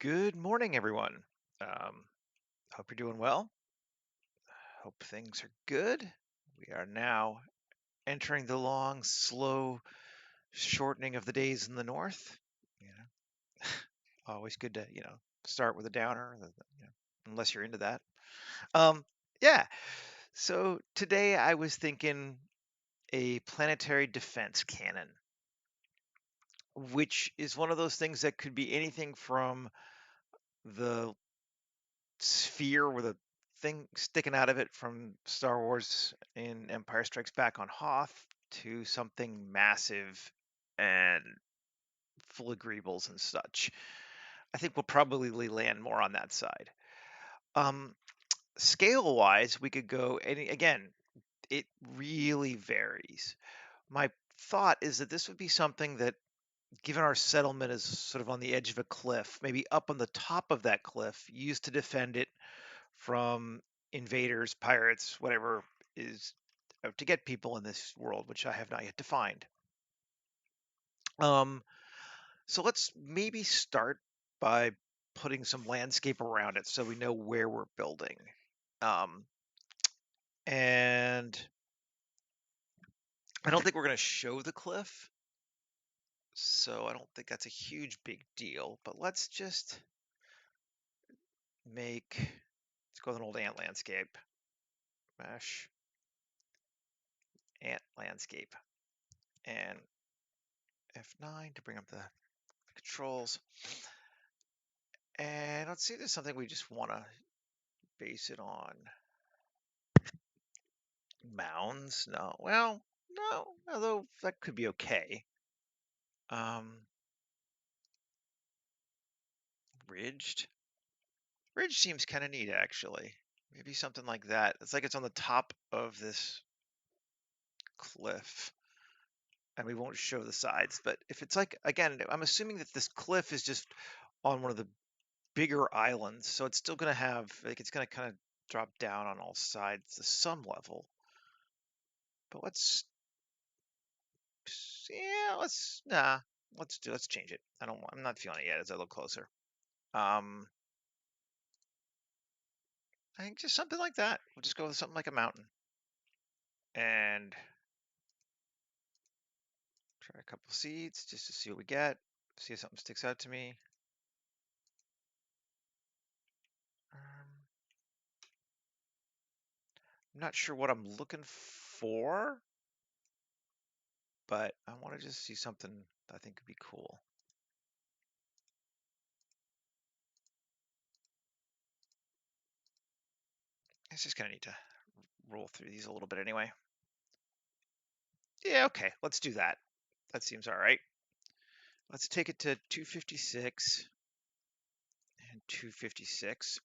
Good morning, everyone. Um, Hope you're doing well. Hope things are good. We are now entering the long, slow shortening of the days in the north. You know, always good to start with a downer, unless you're into that. Um, yeah. So today I was thinking a planetary defense cannon, which is one of those things that could be anything from the sphere with a thing sticking out of it from Star Wars in Empire Strikes Back on Hoth to something massive and full of greebles and such. I think we'll probably land more on that side. Um, Scale wise, we could go any again, it really varies. My thought is that this would be something that, given our settlement is sort of on the edge of a cliff, maybe up on the top of that cliff, used to defend it from invaders, pirates, whatever is out to get people in this world, which I have not yet defined. Um, so let's maybe start by putting some landscape around it so we know where we're building. Um, and I don't think we're going to show the cliff, so I don't think that's a huge big deal. But let's just let's go with an old ant landscape. Mesh ant landscape and F9 to bring up the controls. And let's see if there's something we just want to base it on. Mounds? No. Well, no, although that could be okay. Um, Ridged? Ridge seems kind of neat, actually. Maybe something like that. It's like it's on the top of this cliff, and we won't show the sides. But if it's like, again, I'm assuming that this cliff is just on one of the bigger islands, so it's still going to have, like, it's going to kind of drop down on all sides to some level. But yeah, let's change it. I'm not feeling it yet as I look closer. Um, I think just something like that. We'll just go with something like a mountain and try a couple seeds just to see what we get. See if something sticks out to me. I'm not sure what I'm looking for, but I want to just see something I think could be cool. It's just gonna need to roll through these a little bit anyway. Yeah, okay, let's do that. That seems all right. Let's take it to 256 and 256.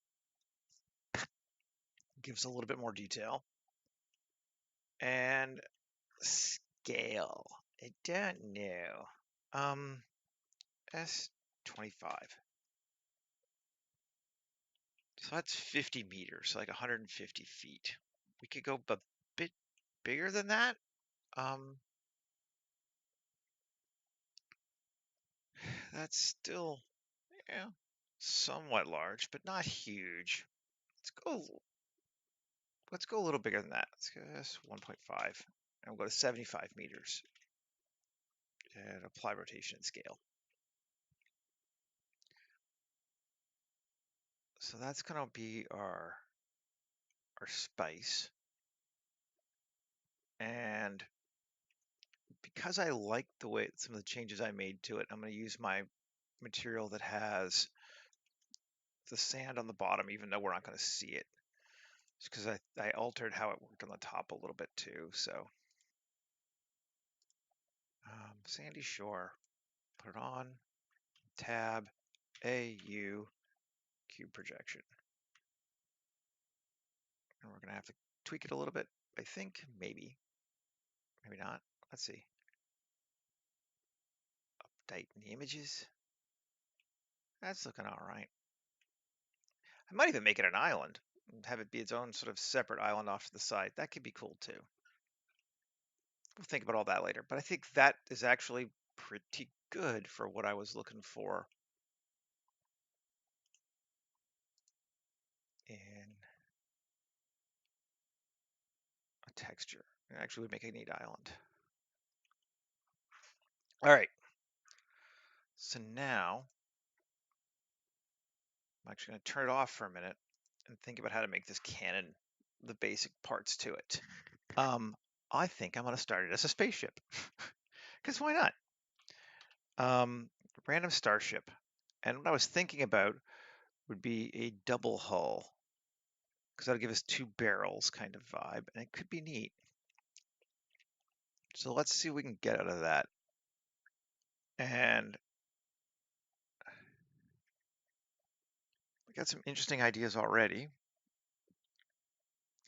Gives a little bit more detail. And scale. I don't know. S25. So that's 50 meters, so like 150 feet. We could go a bit bigger than that. Um, that's still, yeah, somewhat large, but not huge. Let's go. Let's go a little bigger than that. Let's go 1.5, and we'll go to 75 meters and apply rotation and scale. So that's gonna be our spice, and because I like the way some of the changes I made to it, I'm going to use my material that has the sand on the bottom, even though we're not going to see it. Just because I altered how it worked on the top a little bit too. So sandy shore, put it on, tab, AU, cube projection. And we're going to have to tweak it a little bit, I think, maybe not. Let's see. Update the images. That's looking all right. I might even make it an island and have it be its own sort of separate island off to the side. That could be cool too. We'll think about all that later, but I think that is actually pretty good for what I was looking for. texture. It actually would make a neat island. All right. So now I'm actually going to turn it off for a minute and think about how to make this cannon, the basic parts to it. I think I'm going to start it as a spaceship, because why not? Random starship. And what I was thinking about would be a double hull, because that'll give us two barrels kind of vibe, and it could be neat. So let's see what we can get out of that. And we got some interesting ideas already.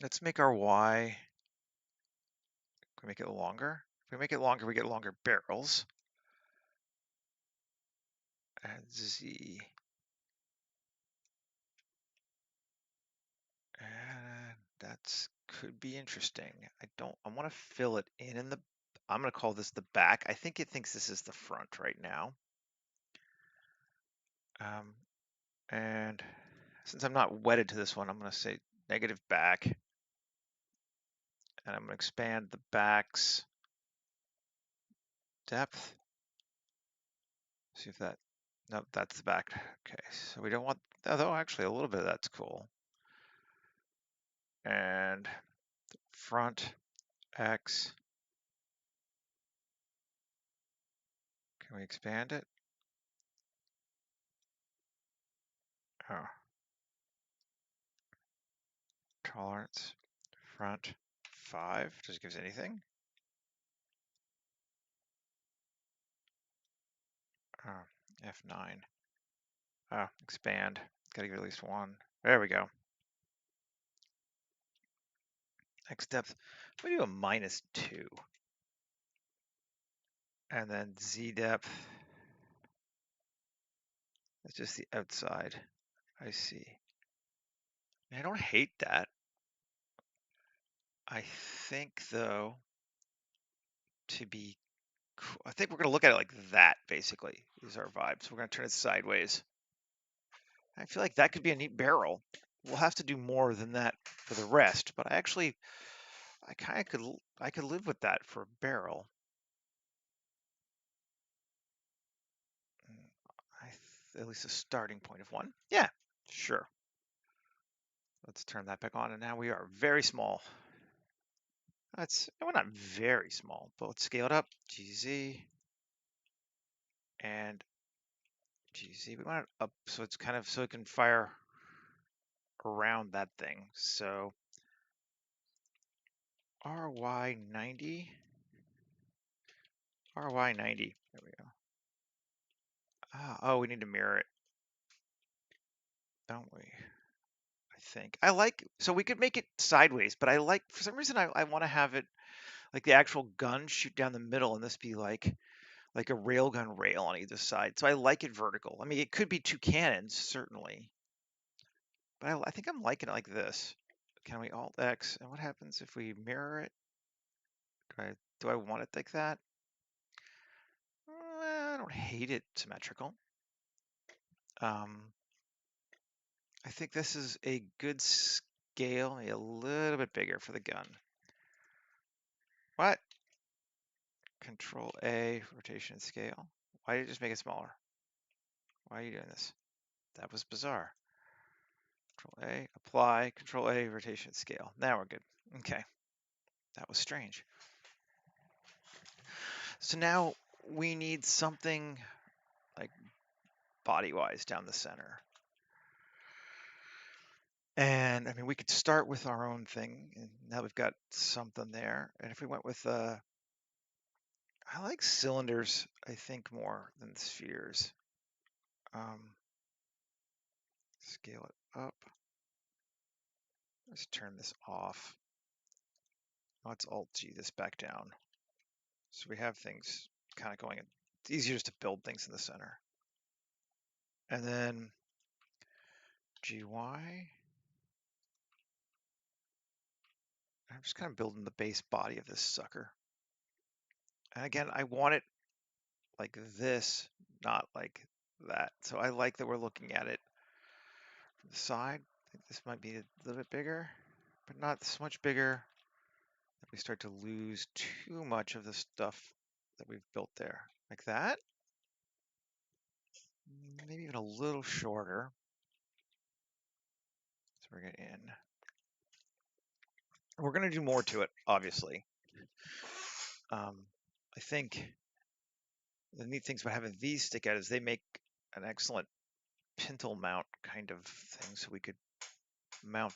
Let's make our Y, can we make it longer? If we make it longer, we get longer barrels. And Z. And that's could be interesting. I want to fill it in the, I'm going to call this the back. I think it thinks this is the front right now. And since I'm not wedded to this one, I'm going to say negative back. And I'm going to expand the back's depth. See if that, no, that's the back. Okay, so we don't want, although actually a little bit of that's cool. And front X. Can we expand it? Oh. Tolerance. Front 5. Does it give us anything? Oh, F9. Oh, expand. Gotta give at least one. There we go. X depth. We do a -2. And then Z depth. It's just the outside. I see. I don't hate that. I think, though, to be cool, I think we're going to look at it like that, basically, is our vibe. So we're going to turn it sideways. I feel like that could be a neat barrel. We'll have to do more than that for the rest, but I kind of could live with that for a barrel. At least a starting point of one. Yeah, sure. Let's turn that back on, and now we are very small. We're not very small, but let's scale it up. GZ and GZ. We want it up so it's kind of so it can fire around that thing. So RY90. RY90. There we go. Oh, we need to mirror it, don't we? I think. So we could make it sideways, but for some reason, I want to have it like the actual gun shoot down the middle and this be like a railgun rail on either side. So I like it vertical. I mean, it could be two cannons, certainly, but I think I'm liking it like this. Can we Alt X? And what happens if we mirror it? Do I want it like that? I don't hate it symmetrical. I think this is a good scale, a little bit bigger for the gun. What? Control A, rotation and scale. Why did you just make it smaller? Why are you doing this? That was bizarre. Control A, apply, Control A, rotation scale. Now we're good. Okay. That was strange. So now we need something like body-wise down the center. And I mean, we could start with our own thing, and now we've got something there. And if we went with, I like cylinders, I think, more than spheres. Scale it up. Let's turn this off. Let's Alt-G this back down. So we have things kind of going, it's easier just to build things in the center. And then GY. I'm just kind of building the base body of this sucker. And again, I want it like this, not like that. So I like that we're looking at it from the side. I think this might be a little bit bigger, but not so much bigger that we start to lose too much of the stuff that we've built there. Like that. Maybe even a little shorter. So bring it in. We're going to do more to it, obviously. I think the neat things about having these stick out is they make an excellent pintle mount kind of thing. So we could mount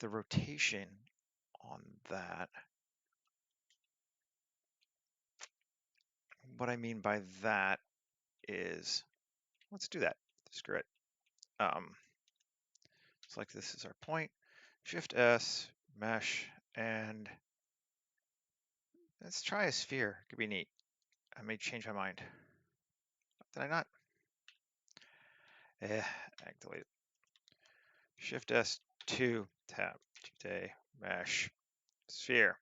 the rotation on that. What I mean by that is, let's do that. Screw it. Select this as our point. Shift S, mesh, and let's try a sphere. Could be neat. I may change my mind. Did I not? Activate it. Shift S, 2, tab, today, mesh, sphere.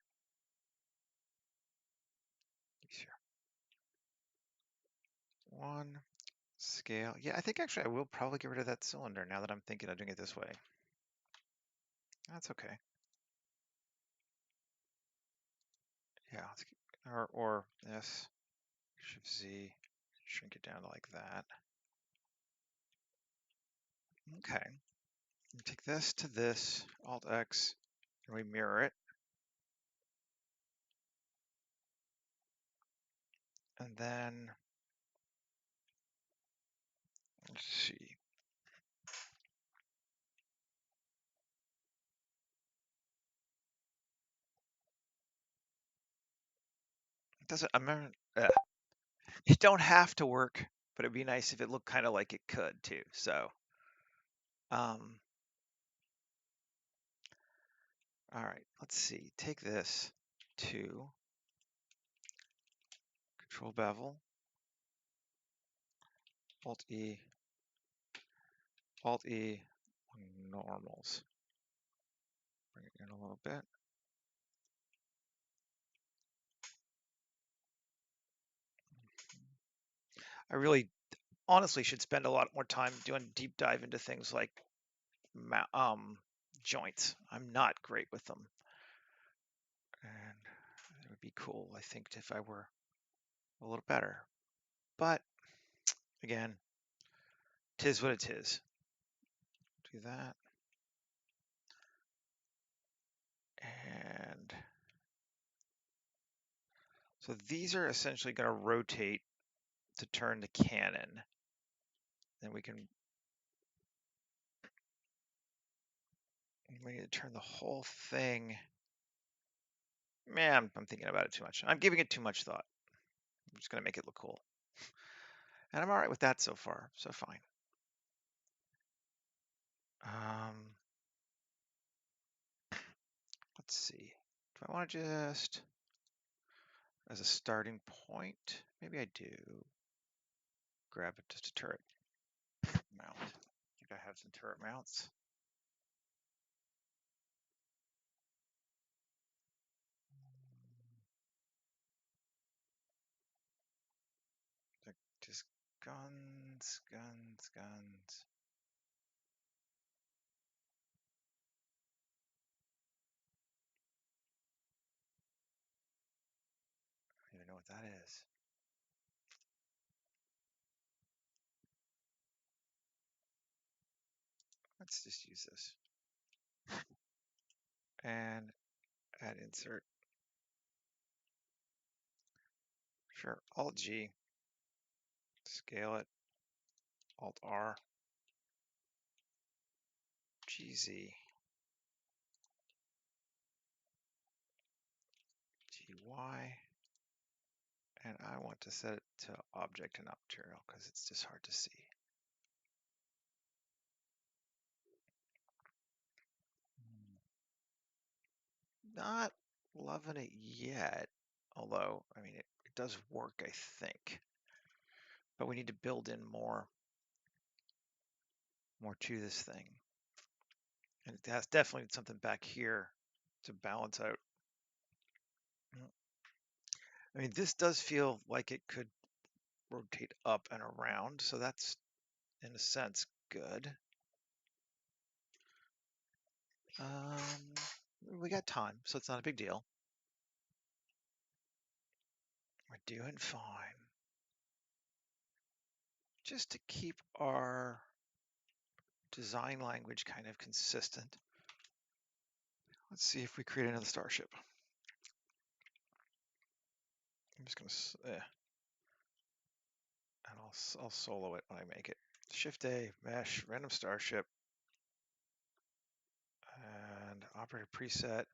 One, scale. Yeah, I think actually I will probably get rid of that cylinder now that I'm thinking of doing it this way. That's okay. Yeah, let's keep, or S, Shift Z, shrink it down to like that. Okay. Take this to this, Alt X, and we mirror it. And then, let's see. It doesn't, I remember, it don't have to work, but it'd be nice if it looked kind of like it could too. So, all right, let's see. Take this to Control Bevel, Alt E, Alt E, normals. Bring it in a little bit. I really, honestly, should spend a lot more time doing deep dive into things like joints. I'm not great with them, and it would be cool, I think, if I were a little better. But again, tis what it is. Do that, and so these are essentially going to rotate to turn the cannon. Then we need to turn the whole thing. Man, I'm thinking about it too much. I'm giving it too much thought. I'm just going to make it look cool. And I'm all right with that so far, so fine. Let's see. Do I want to just, as a starting point, maybe I do, grab it just a turret mount. I think I have some turret mounts. Just guns, guns, guns. I don't even know what that is. Let's just use this. And add insert. Sure, Alt G. Scale it. Alt R. GZ. GY. And I want to set it to object and not material because it's just hard to see. Not loving it yet, although, I mean, it does work, I think. But we need to build in more to this thing. And it has definitely something back here to balance out. I mean, this does feel like it could rotate up and around, so that's, in a sense, good. We got time, so it's not a big deal. We're doing fine. Just to keep our design language kind of consistent, let's see if we create another starship. I'm just gonna, and I'll solo it when I make it. Shift A, mesh, random starship, and operator preset,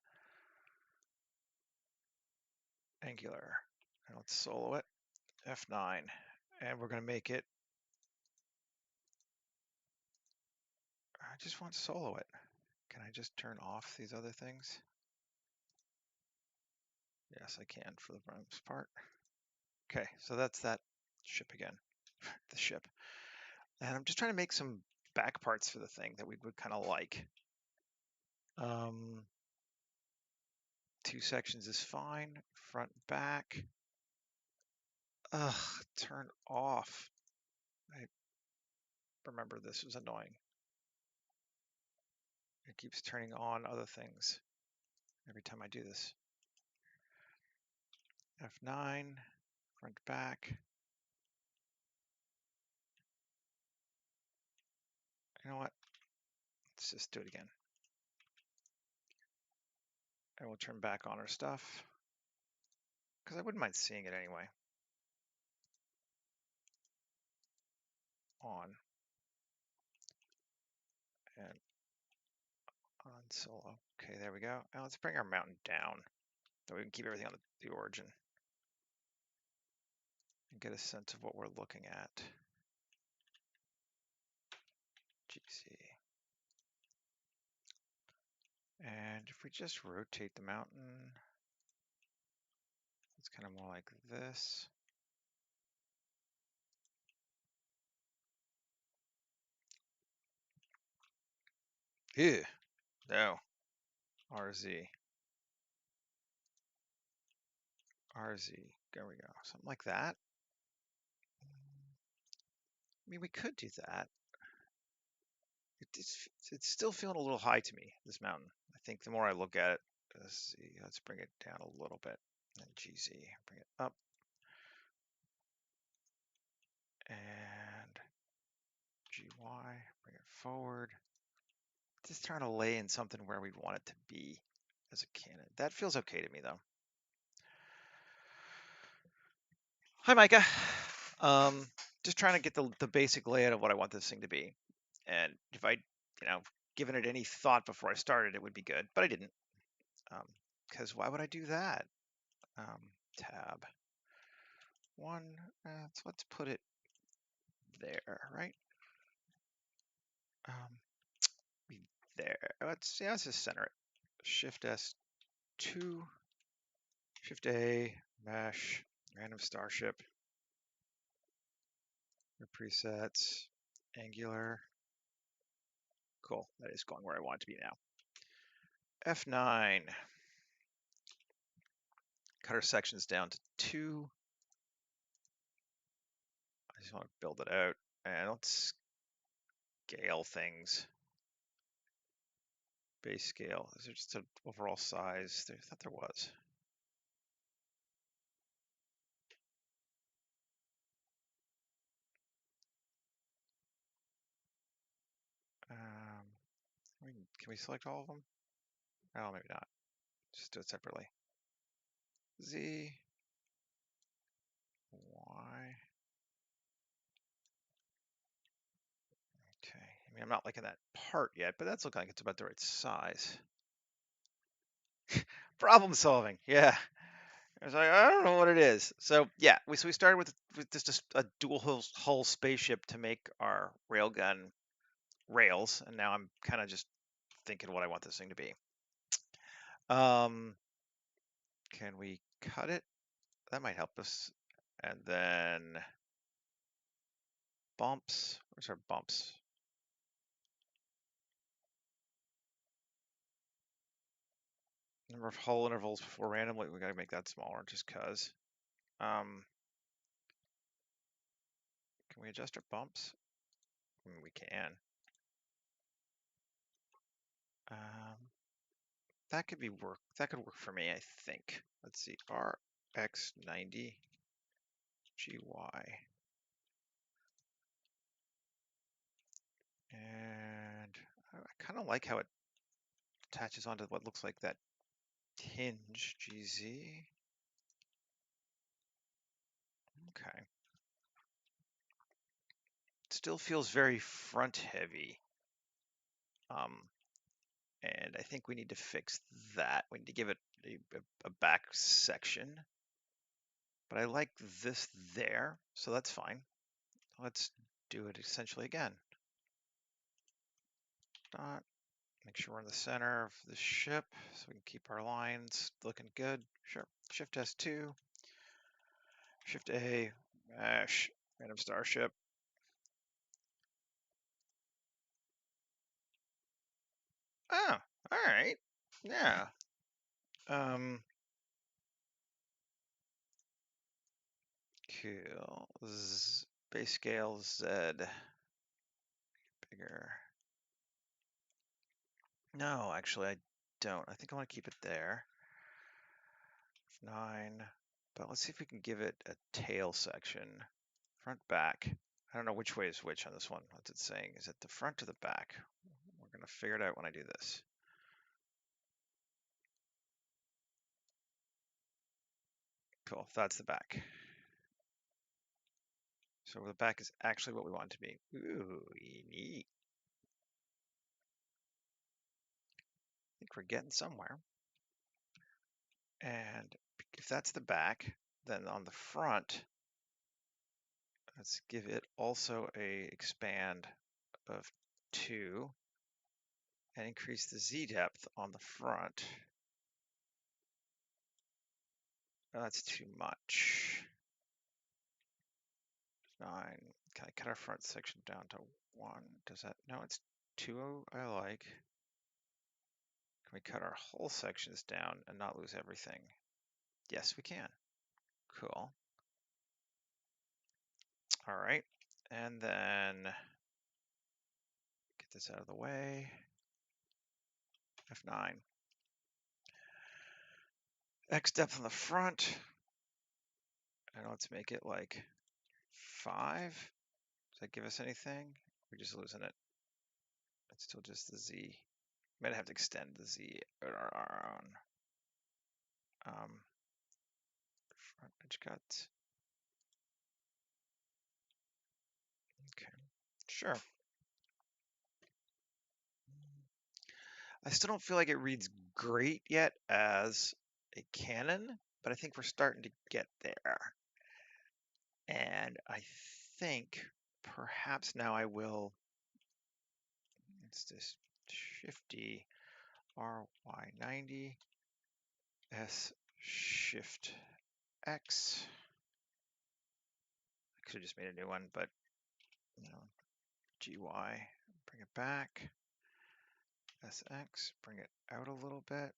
angular. And let's solo it, F9, and we're gonna make it. I just want to solo it. Can I just turn off these other things? Yes, I can for the most part. Okay, so that's that ship again, the ship. And I'm just trying to make some back parts for the thing that we would kind of like. 2 sections is fine, front, back. Ugh, turn off. I remember this was annoying. It keeps turning on other things every time I do this. F9, front, back. You know what? Let's just do it again. And we'll turn back on our stuff because I wouldn't mind seeing it anyway. On and on solo. Okay, there we go. Now let's bring our mountain down so we can keep everything on the origin and get a sense of what we're looking at. GC. And if we just rotate the mountain, it's kind of more like this. Ew, no. RZ. RZ. There we go. Something like that. I mean, we could do that. It's still feeling a little high to me, this mountain. I think the more I look at it, let's see, let's bring it down a little bit. And GZ, bring it up. And GY, bring it forward. Just trying to lay in something where we want it to be as a cannon. That feels okay to me, though. Hi, Micah. Just trying to get the basic layout of what I want this thing to be. And if I, given it any thought before I started, it would be good, but I didn't. Because why would I do that? Tab 1, so let's put it there, right? There. Let's just center it. Shift S2, Shift A, mesh, random starship, your presets, angular. Cool. That is going where I want it to be now. F9. Cut our sections down to 2. I just want to build it out. And let's scale things. Base scale. Is there just an overall size? I thought there was. Can we select all of them? Oh, maybe not. Just do it separately. Z, Y. Okay. I mean, I'm not liking that part yet, but that's looking like it's about the right size. Problem solving. Yeah. I was like, I don't know what it is. So yeah, we started with just a dual hull spaceship to make our railgun rails, and now I'm kind of just thinking what I want this thing to be. Can we cut it? That might help us. And then bumps. Where's our bumps? Number of hull intervals before randomly. We gotta make that smaller just cause. Can we adjust our bumps? I mean, we can. That could work for me, I think. Let's see, RX90. GY. And I kind of like how it attaches onto what looks like that hinge, GZ. Okay. It still feels very front heavy. And I think we need to fix that. We need to give it a back section. But I like this there, so that's fine. Let's do it essentially again. Dot. Make sure we're in the center of the ship so we can keep our lines looking good. Sure. Shift S2. Shift A. Random starship. Oh, all right. Yeah. Cool. Base scale Z. Bigger. No, actually, I don't. I think I want to keep it there. 9. But let's see if we can give it a tail section. Front, back. I don't know which way is which on this one. What's it saying? Is it the front or the back? We're going to figure it out when I do this. Cool. That's the back. So the back is actually what we want it to be. Ooh, neat. I think we're getting somewhere. And if that's the back, then on the front, let's give it also a expand of 2 and increase the Z depth on the front. Oh, that's too much. 9. Can I cut our front section down to 1? Does that? No, it's 2 I like. Can we cut our whole sections down and not lose everything? Yes, we can. Cool. All right. And then get this out of the way. F9. X depth on the front. And let's make it like 5. Does that give us anything? We're just losing it. It's still just the Z. Might have to extend the Z on our own. Front edge cuts. Okay, sure. I still don't feel like it reads great yet as a cannon, but I think we're starting to get there. And I think perhaps now I will, it's this shifty RY90 S shift X. I could have just made a new one, but you know, GY, bring it back. SX, bring it out a little bit.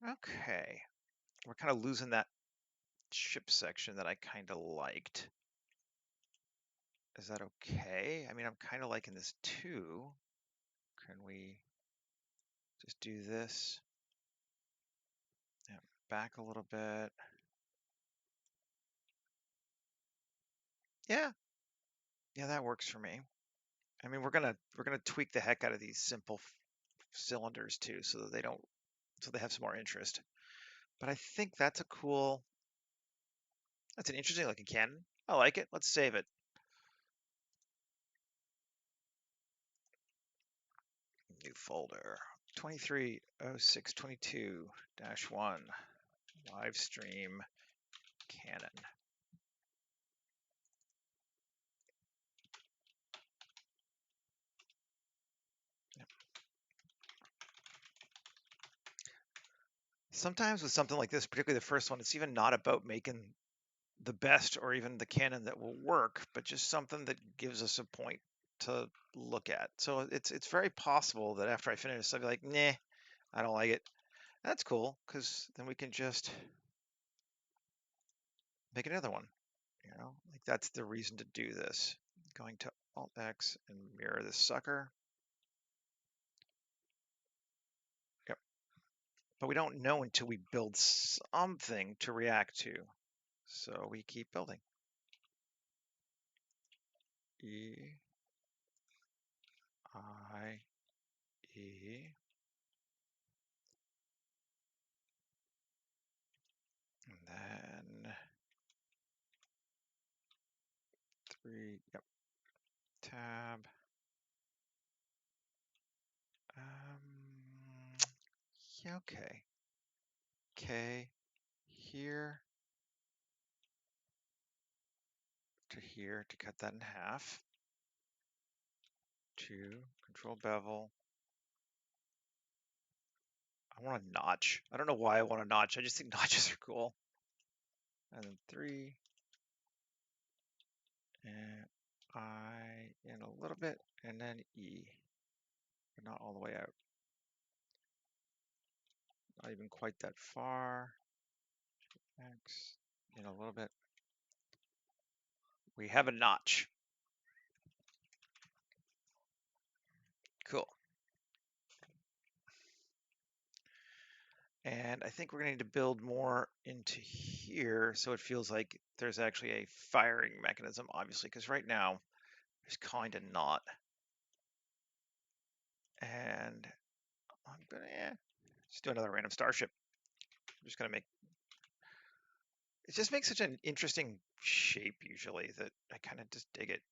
Okay, we're kind of losing that ship section that I kind of liked. Is that okay? I mean, I'm kind of liking this too. Can we just do this? Yeah, back a little bit. Yeah, yeah, that works for me. I mean, we're gonna tweak the heck out of these simple cylinders too, so that they have some more interest. But I think that's that's an interesting looking cannon. I like it. Let's save it. New folder. 230622-1 live stream cannon. Sometimes with something like this, particularly the first one, it's even not about making the best or even the cannon that will work, but just something that gives us a point to look at. So it's very possible that after I finish, I'll be like, nah, I don't like it. That's cool, because then we can just make another one. You know, like that's the reason to do this. Going to Alt X and mirror this sucker. Yep. but we don't know until we build something to react to. So we keep building. E, I, E, and then 3, yep, tab. Yeah, okay. K here to here to cut that in half. 2, control bevel. I want a notch. I don't know why I want a notch. I just think notches are cool. And then 3, and I in a little bit, and then E, but not all the way out. Not even quite that far. X in a little bit. We have a notch. Cool. And I think we're going to need to build more into here so it feels like there's actually a firing mechanism, obviously, because right now there's kind of not. And I'm going to just do another random starship. I'm just going to make, it just makes such an interesting shape usually that I kind of just dig it.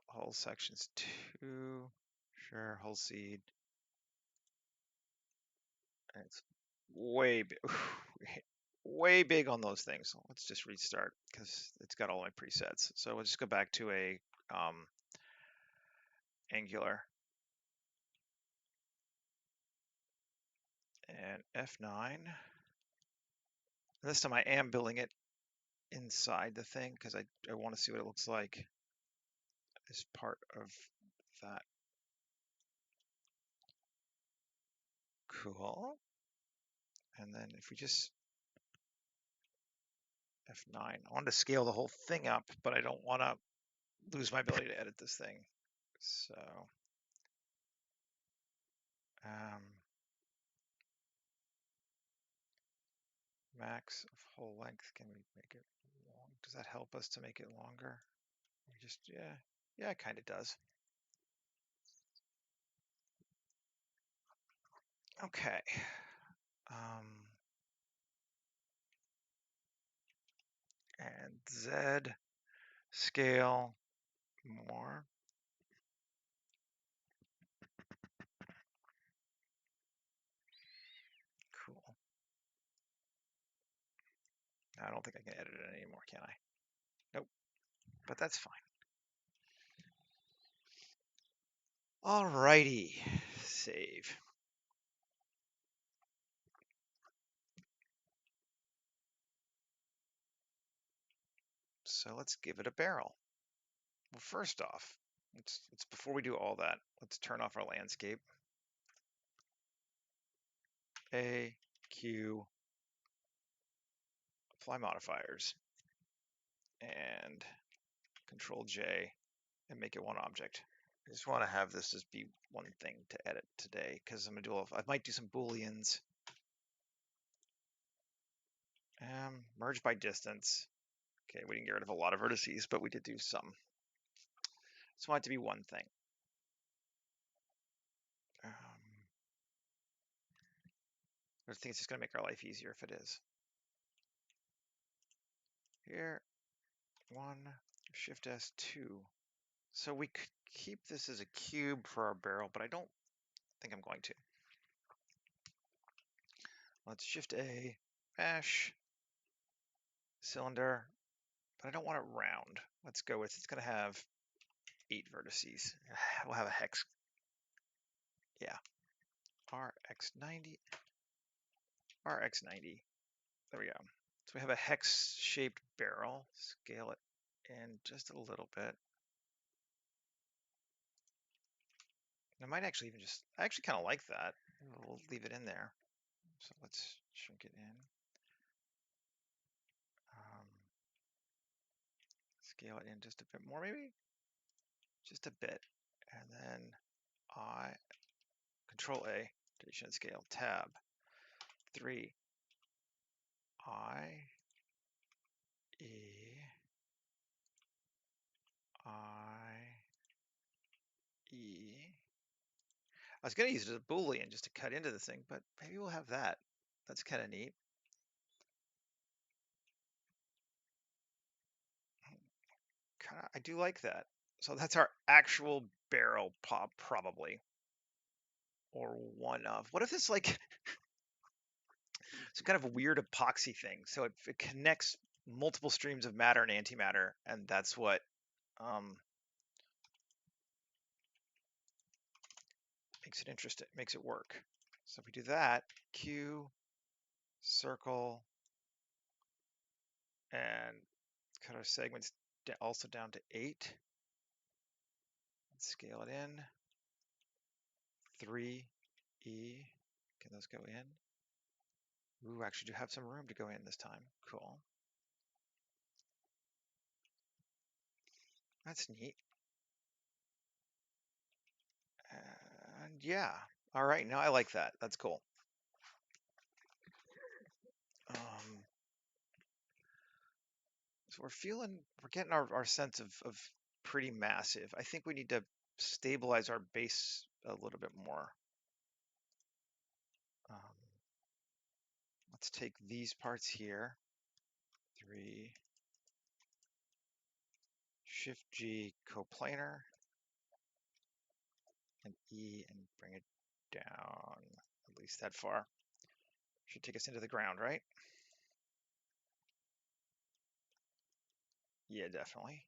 Hull sections 2, sure, hull seed. And it's way big, way big on those things. Let's just restart because it's got all my presets. So we'll just go back to a angular and F9. This time I am building it inside the thing because I want to see what it looks like as part of that. Cool. And then if we just F9, I want to scale the whole thing up, but I don't want to lose my ability to edit this thing. So max of whole length, can we make it long? Does that help us to make it longer? We just, yeah, it kind of does. Okay. And Z scale more. Cool. I don't think I can edit it anymore, can I? Nope, but that's fine. Alrighty, save. So let's give it a barrel. Well, first off, it's before we do all that, let's turn off our landscape. A, Q, apply modifiers, and Control J, and make it one object. I just want to have this just be one thing to edit today because I'm gonna do. I might do some booleans. Merge by distance. Okay, we didn't get rid of a lot of vertices, but we did do some. Just want it to be one thing. I think it's just gonna make our life easier if it is. Here, 1, Shift S2. So we could keep this as a cube for our barrel, but I don't think I'm going to. Let's Shift A, mesh, cylinder, but I don't want it round. Let's go with, it's gonna have 8 vertices. We'll have a hex. Yeah. RX90. RX90. There we go. So we have a hex-shaped barrel. Scale it in just a little bit. I might actually even just, I actually kind of like that. We'll leave it in there. So let's shrink it in. Scale it in just a bit more, maybe? Just a bit. And then I, Control A, rotation and scale, tab, 3, I, E, I, E. I was going to use it as a Boolean just to cut into this thing, but maybe we'll have that. That's kind of neat. I do like that. So that's our actual barrel pop, probably, or one of. What if it's like some kind of a weird epoxy thing? So it connects multiple streams of matter and antimatter, and that's what makes it interesting, makes it work. So if we do that, Q, circle, and cut our segments also down to 8. Let's scale it in. 3, E. Can those go in? Ooh, actually do have some room to go in this time. Cool. That's neat. And yeah. All right, now I like that. That's cool. So we're getting our sense of pretty massive. I think we need to stabilize our base a little bit more. Let's take these parts here. 3, Shift G, coplanar, and E, and bring it down at least that far. Should take us into the ground, right? Yeah, definitely.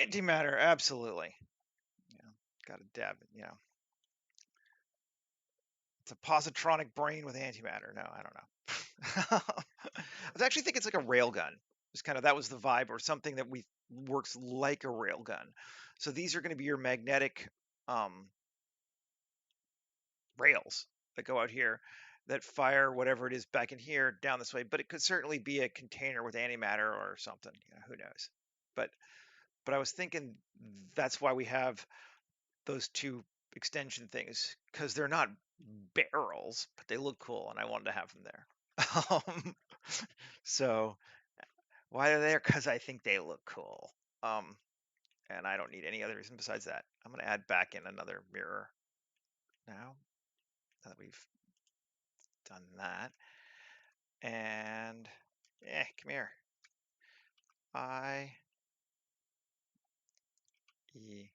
Antimatter, absolutely. Yeah, got to dab it, It's a positronic brain with antimatter. No, I don't know. I actually think it's like a railgun. Just kind of that was the vibe, or something that works like a railgun. So these are going to be your magnetic rails that go out here that fire whatever it is back in here down this way. But it could certainly be a container with antimatter or something. Who knows? But I was thinking that's why we have those two extension things, because they're not barrels, but they look cool, and I wanted to have them there. So why are they there? Because I think they look cool. And I don't need any other reason besides that. I'm going to add back in another mirror now that we've done that. And come here. I, E.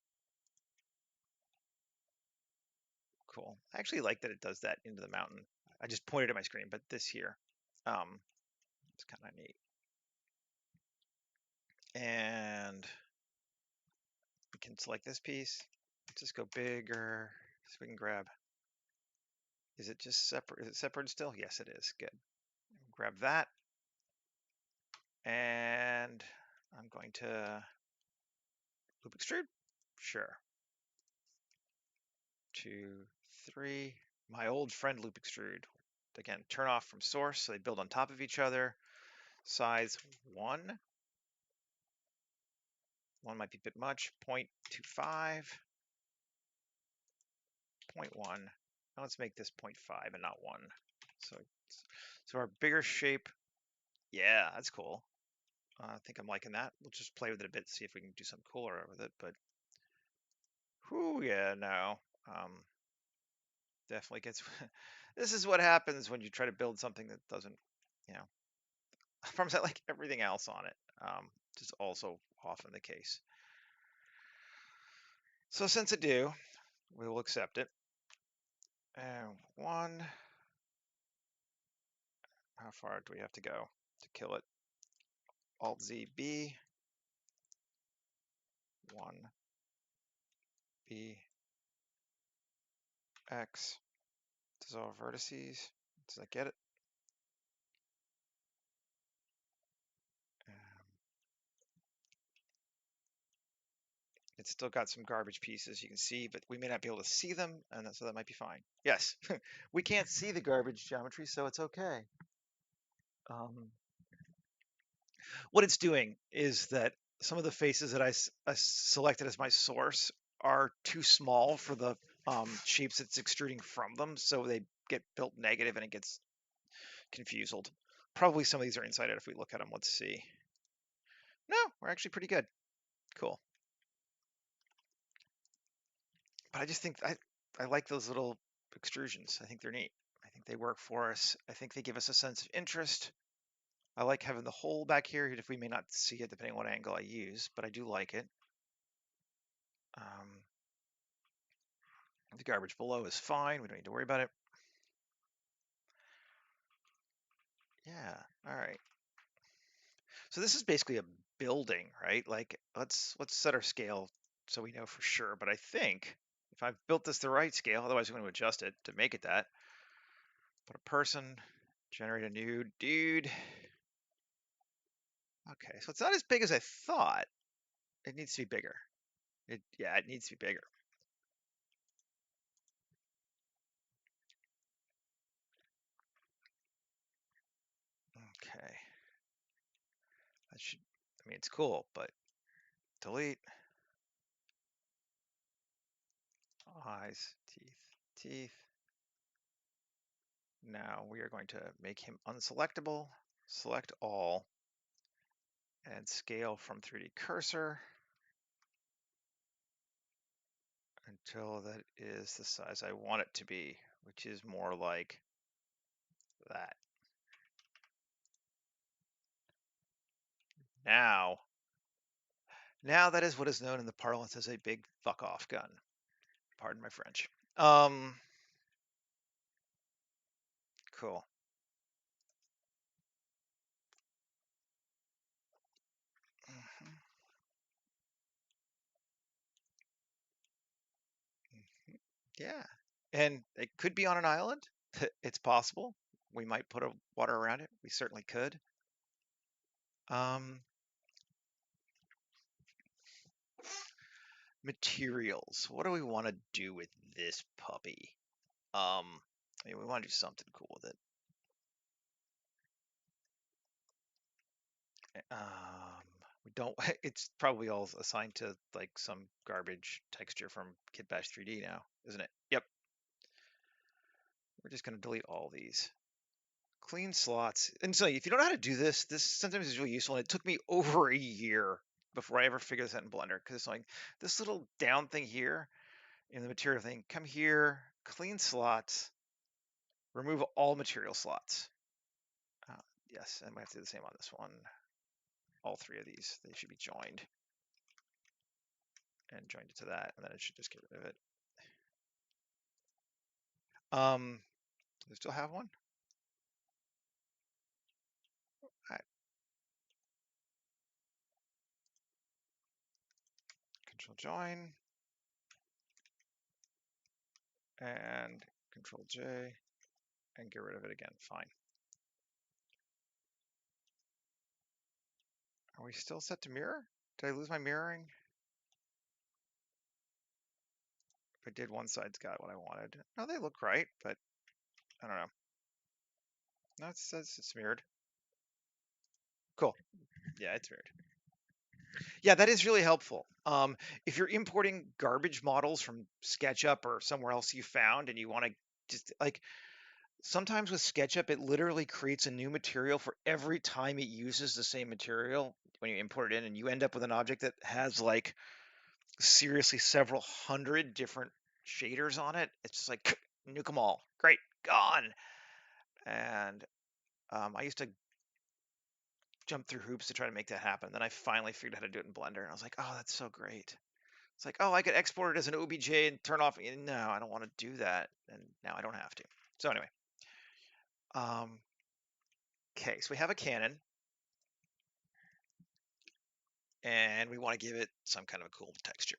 Cool. I actually like that it does that into the mountain. I just pointed at my screen, but this here, it's kind of neat. And we can select this piece. Let's just go bigger so we can grab. Is it just separate? Is it separated still? Yes, it is. Good. Grab that. And I'm going to loop extrude. Sure. 2, 3. My old friend loop extrude. Again, turn off from source so they build on top of each other. Size 1. 1 might be a bit much. 0.25. 0.1. Now let's make this 0.5 and not 1. So our bigger shape. Yeah, that's cool. I think I'm liking that. We'll just play with it a bit, see if we can do something cooler with it. But, whoo, yeah, no. Definitely gets. This is what happens when you try to build something that doesn't, from like everything else on it. Which is also often the case. So since it do, we will accept it. And 1. How far do we have to go to kill it? Alt Z B. 1 B X. Dissolve vertices. Does that get it? It's still got some garbage pieces you can see, but we may not be able to see them, and so that might be fine. Yes, we can't see the garbage geometry, so it's okay. What it's doing is that some of the faces that I selected as my source are too small for the shapes it's extruding from them, so they get built negative and it gets confused. Probably some of these are inside out if we look at them. Let's see. No, we're actually pretty good. Cool. But I just think I like those little extrusions. I think they're neat. I think they work for us. I think they give us a sense of interest. I like having the hole back here, even if we may not see it depending on what angle I use, but I do like it. Um, the garbage below is fine. We don't need to worry about it. Yeah, all right. So this is basically a building, right? Like let's set our scale so we know for sure. But I think if I've built this the right scale, otherwise I'm going to adjust it to make it that. Put a person, generate a new dude. Okay, so it's not as big as I thought. It needs to be bigger. Yeah, it needs to be bigger. Okay. That should, I mean, it's cool, but delete. Eyes, teeth. Now we are going to make him unselectable, select all, and scale from 3D cursor until that is the size I want it to be, which is more like that. Now that is what is known in the parlance as a big fuck off gun. Pardon my French. Cool. Mhm. Yeah, and it could be on an island. It's possible. We might put a water around it. We certainly could. Um, materials. What do we want to do with this puppy? I mean, we want to do something cool with it. We don't. It's probably all assigned to like some garbage texture from Kit Bash 3D now, isn't it? Yep. We're just gonna delete all these. Clean slots. And so if you don't know how to do this, this sometimes is really useful. And it took me over a year before I ever figured this out in Blender because it's like this little down thing here in the material thing. Come here, clean slots, remove all material slots. Uh, yes, and we have to do the same on this one. All three of these, they should be joined and joined it to that, and then it should just get rid of it. Do I still have one? All right. Control join and Control J and get rid of it again. Fine. Are we still set to mirror? Did I lose my mirroring? If I did, one side's got what I wanted. No, they look right, but I don't know. No, it says it's mirrored. Cool. Yeah, it's mirrored. Yeah, that is really helpful. If you're importing garbage models from SketchUp or somewhere else you found and you want to just like sometimes with SketchUp, it literally creates a new material for every time it uses the same material when you import it in, and you end up with an object that has like seriously several hundred different shaders on it. It's just like nuke them all. Great, gone. And I used to jump through hoops to try to make that happen. Then I finally figured out how to do it in Blender, and I was like, oh, that's so great. It's like, oh, I could export it as an OBJ and turn off. No, I don't want to do that, and now I don't have to. So anyway, okay, so we have a cannon, and we want to give it some kind of a cool texture.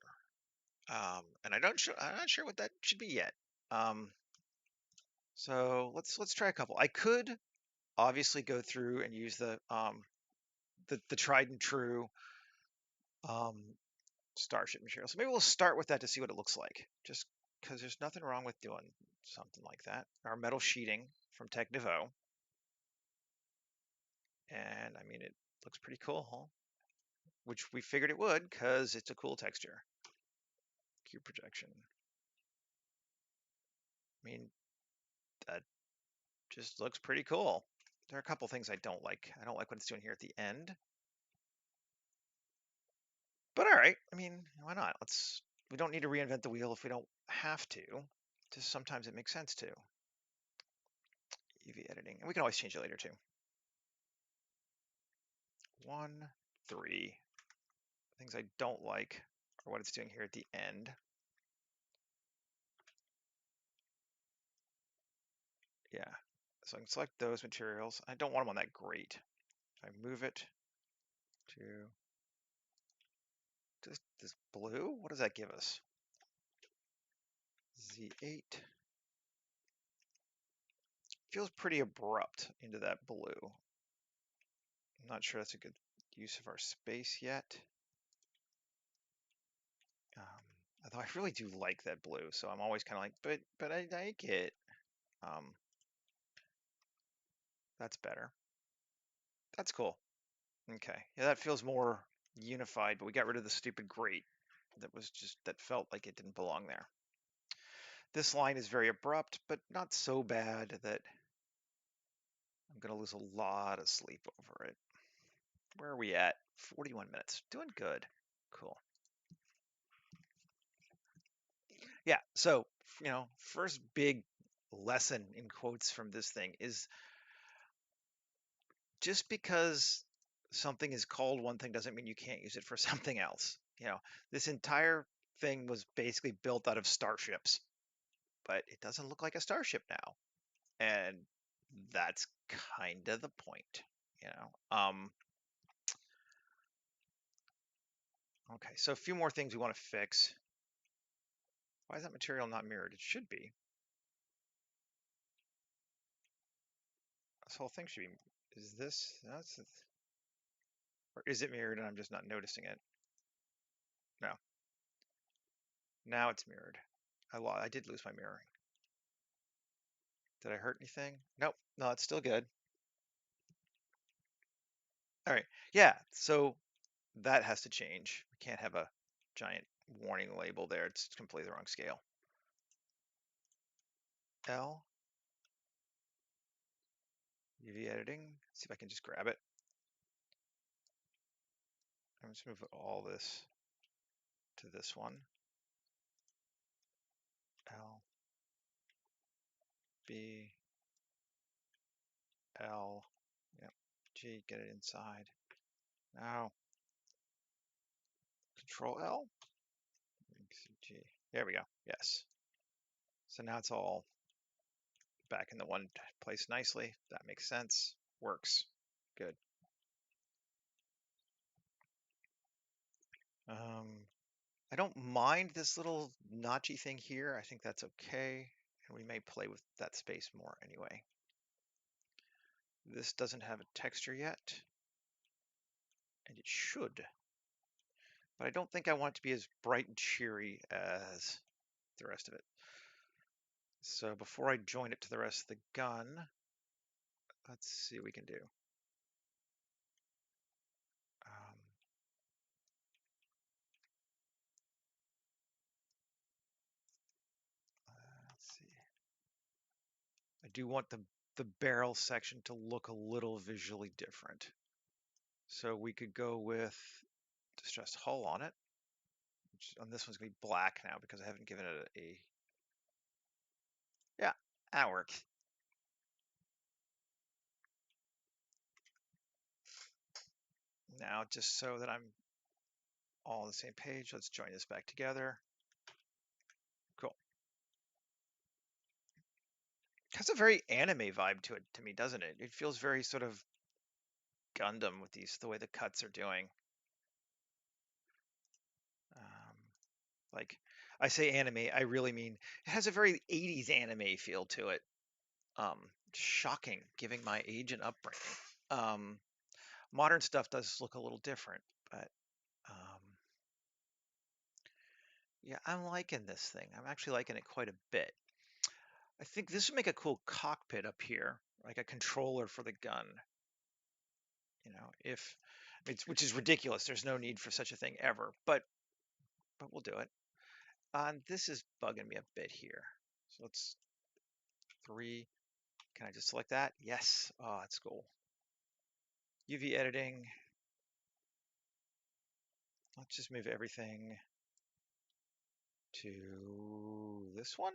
And I'm not sure what that should be yet. So let's try a couple. I could obviously go through and use the tried and true um, starship material. So maybe we'll start with that to see what it looks like, just because there's nothing wrong with doing something like that. Our metal sheeting from Techniveau, and I mean it looks pretty cool, huh? which we figured it would because it's a cool texture. Cube projection. I mean, that just looks pretty cool. There are a couple things I don't like. I don't like what it's doing here at the end. But all right, I mean, why not? We don't need to reinvent the wheel if we don't have to. Just sometimes it makes sense to. UV editing. And we can always change it later too. 1, 3. Things I don't like are what it's doing here at the end. Yeah, so I can select those materials. I don't want them on that grate. If I move it to just this blue, what does that give us? Z8. Feels pretty abrupt into that blue. I'm not sure that's a good use of our space yet. Although I really do like that blue, so I'm always kind of like, but I like it. That's better. That's cool. Okay, yeah, that feels more unified, but we got rid of the stupid grate that felt like it didn't belong there. This line is very abrupt, but not so bad that I'm gonna lose a lot of sleep over it. Where are we at? 41 minutes. Doing good. Cool. Yeah, so, first big lesson in quotes from this thing is just because something is called one thing doesn't mean you can't use it for something else. This entire thing was basically built out of starships, but it doesn't look like a starship now. And that's kind of the point, you know. Okay, so a few more things we want to fix. Why is that material not mirrored? It should be. This whole thing should be. Is this? That's. Or is it mirrored and I'm just not noticing it? No. Now it's mirrored. I did lose my mirroring. Did I hurt anything? Nope. No, it's still good. All right. Yeah. So that has to change. We can't have a giant warning label there. It's completely the wrong scale. L. UV editing. See if I can just grab it. I'm just move all this to this one. L. B. L. Yep. G. Get it inside. Now. Control L. G. There we go. Yes. So now it's all back in the one place nicely. That makes sense. Works. Good. I don't mind this little notchy thing here. I think that's okay. And we may play with that space more anyway. This doesn't have a texture yet. And it should. But I don't think I want it to be as bright and cheery as the rest of it. So before I join it to the rest of the gun, let's see what we can do. Let's see. I do want the barrel section to look a little visually different. So we could go with distressed hull on it. Which on this one's gonna be black now because I haven't given it a yeah, that works. Now, just so that I'm all on the same page, let's join this back together. Cool. It has a very anime vibe to it, to me, doesn't it? It feels very sort of Gundam with the way the cuts are doing. Like, I say anime, I really mean it has a very 80s anime feel to it. Shocking, giving my age and upbringing. Modern stuff does look a little different, but yeah, I'm liking this thing. I'm actually liking it quite a bit. I think this would make a cool cockpit up here, like a controller for the gun. If which is ridiculous. There's no need for such a thing ever, but we'll do it. And this is bugging me a bit here. So let's 3. Can I just select that? Yes. Oh, that's cool. UV editing. Let's just move everything to this one.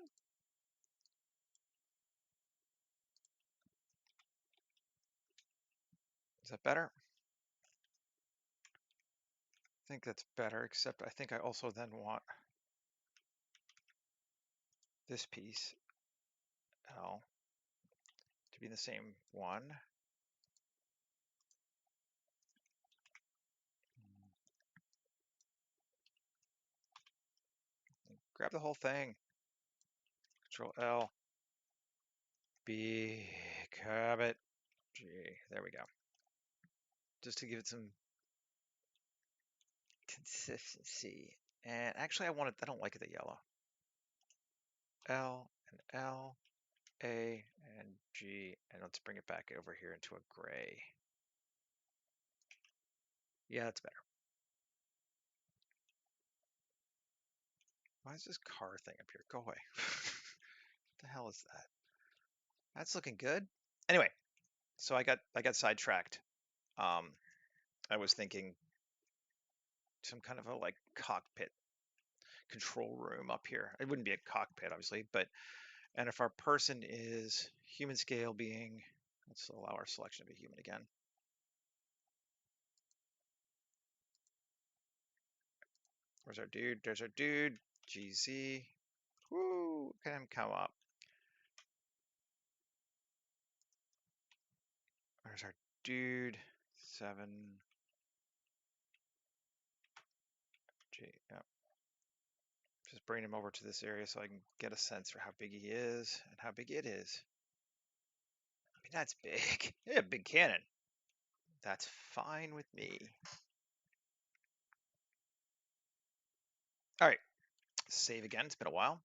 Is that better? I think that's better, except I think I also then want this piece, L, to be the same one. Grab the whole thing. Control L. B, grab it. G, there we go. Just to give it some consistency. And actually I don't like the yellow. L and L, A and G, and let's bring it back over here into a gray. Yeah, that's better. Why is this car thing up here? Go away. What the hell is that? That's looking good. Anyway, so I got sidetracked. I was thinking some kind of a like cockpit control room up here. It wouldn't be a cockpit, obviously, but and if our person is human scale being, let's allow our selection to be human again. Where's our dude? There's our dude. GZ. Woo! Look at him come up. Where's our dude? 7. G. Yep. Just bring him over to this area so I can get a sense for how big he is and how big it is. I mean, that's big. Yeah, big cannon. That's fine with me. All right, save again. It's been a while.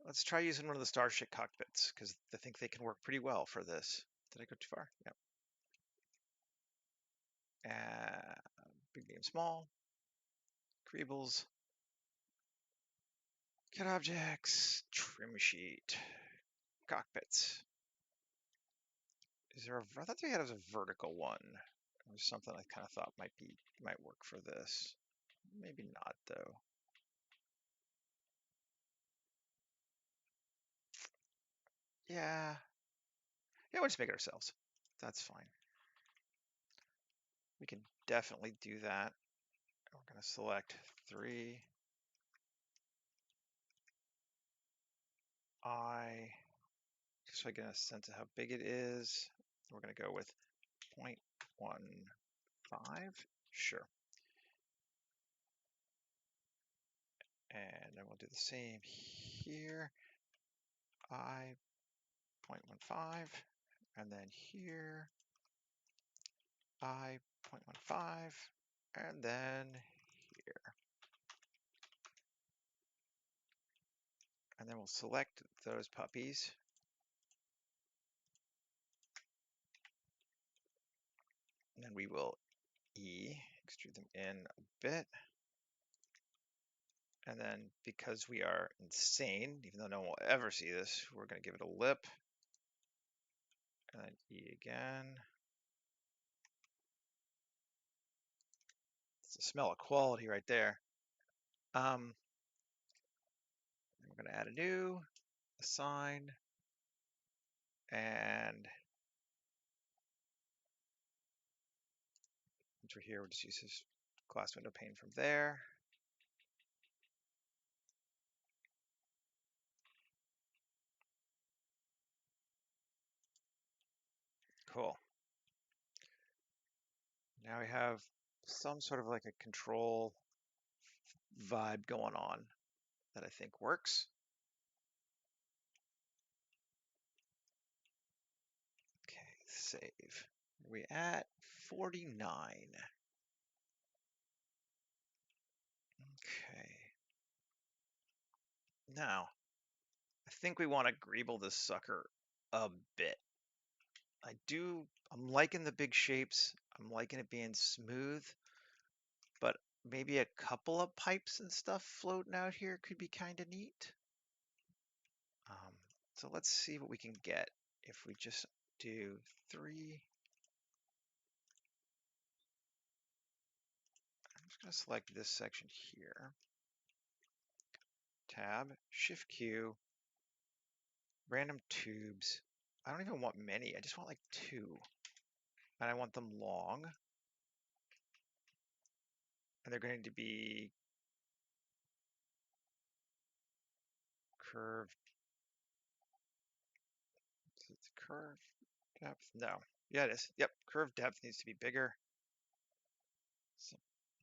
Let's try using one of the Starship cockpits because I think they can work pretty well for this. Did I go too far? Yep. Big, medium, small. Creebles. Get objects. Trim sheet. Cockpits. Is there I thought they had a vertical one. Or something I kind of thought might work for this. Maybe not though. Yeah. Yeah, we'll just make it ourselves. That's fine. We can definitely do that. We're going to select 3. Just so I get a sense of how big it is. We're going to go with 0.15. Sure. And then we'll do the same here. I 0.15. And then here, I 0.15. And then here. And then we'll select those puppies. And then we will extrude them in a bit. And then because we are insane, even though no one will ever see this, we're going to give it a lip. And then E again. It's the smell of quality right there. We're going to add a new, assign, and once we're here, we'll just use this glass window pane from there. Cool. Now we have some sort of like a control vibe going on that I think works. Okay, save. Are we at 49? Okay. Now, I think we want to greeble this sucker a bit. I'm liking the big shapes. I'm liking it being smooth, but maybe a couple of pipes and stuff floating out here could be kind of neat. So let's see what we can get if we just do 3. I'm just going to select this section here. Tab, Shift Q, random tubes. I don't even want many. I just want like 2. And I want them long. And they're going to be curved. It's curve depth. No. Yeah, it is. Yep. Curve depth needs to be bigger. So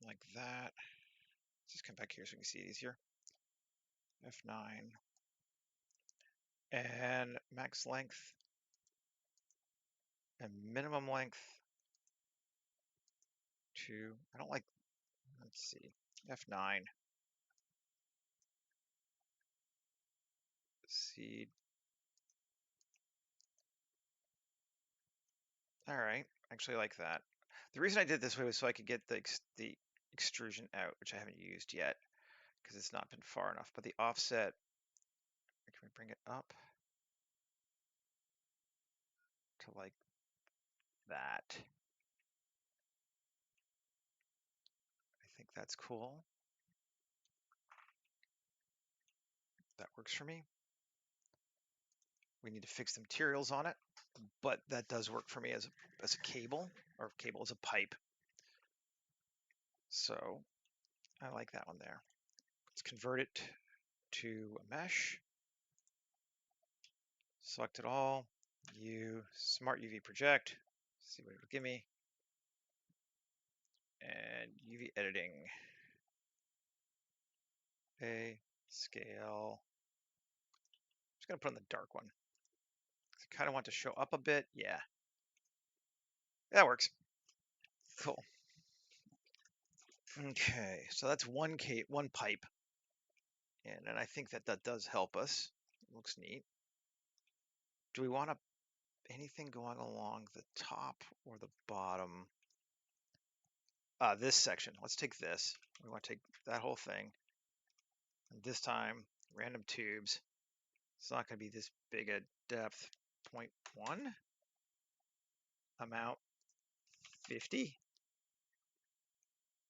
like that. Let's just come back here so we can see it easier. F9. And max length and minimum length 2. I don't like, let's see, F9. Seed. All right, actually like that. The reason I did this way was so I could get the extrusion out, which I haven't used yet because it's not been far enough. But the offset, can we bring it up to like that? I think that's cool. That works for me. We need to fix the materials on it, but that does work for me as a cable, or cable as a pipe. So I like that one there. Let's convert it to a mesh. Select it all. Smart UV project. See what it'll give me. And UV editing. Okay, scale. I'm just gonna put on the dark one. I kind of want to show up a bit. Yeah, that works. Cool. Okay, so that's one pipe, and I think that does help us. It looks neat. Do we want anything going along the top or the bottom? This section. Let's take this. We want to take that whole thing. And this time, random tubes. It's not going to be this big a depth. 0.1. Amount 50.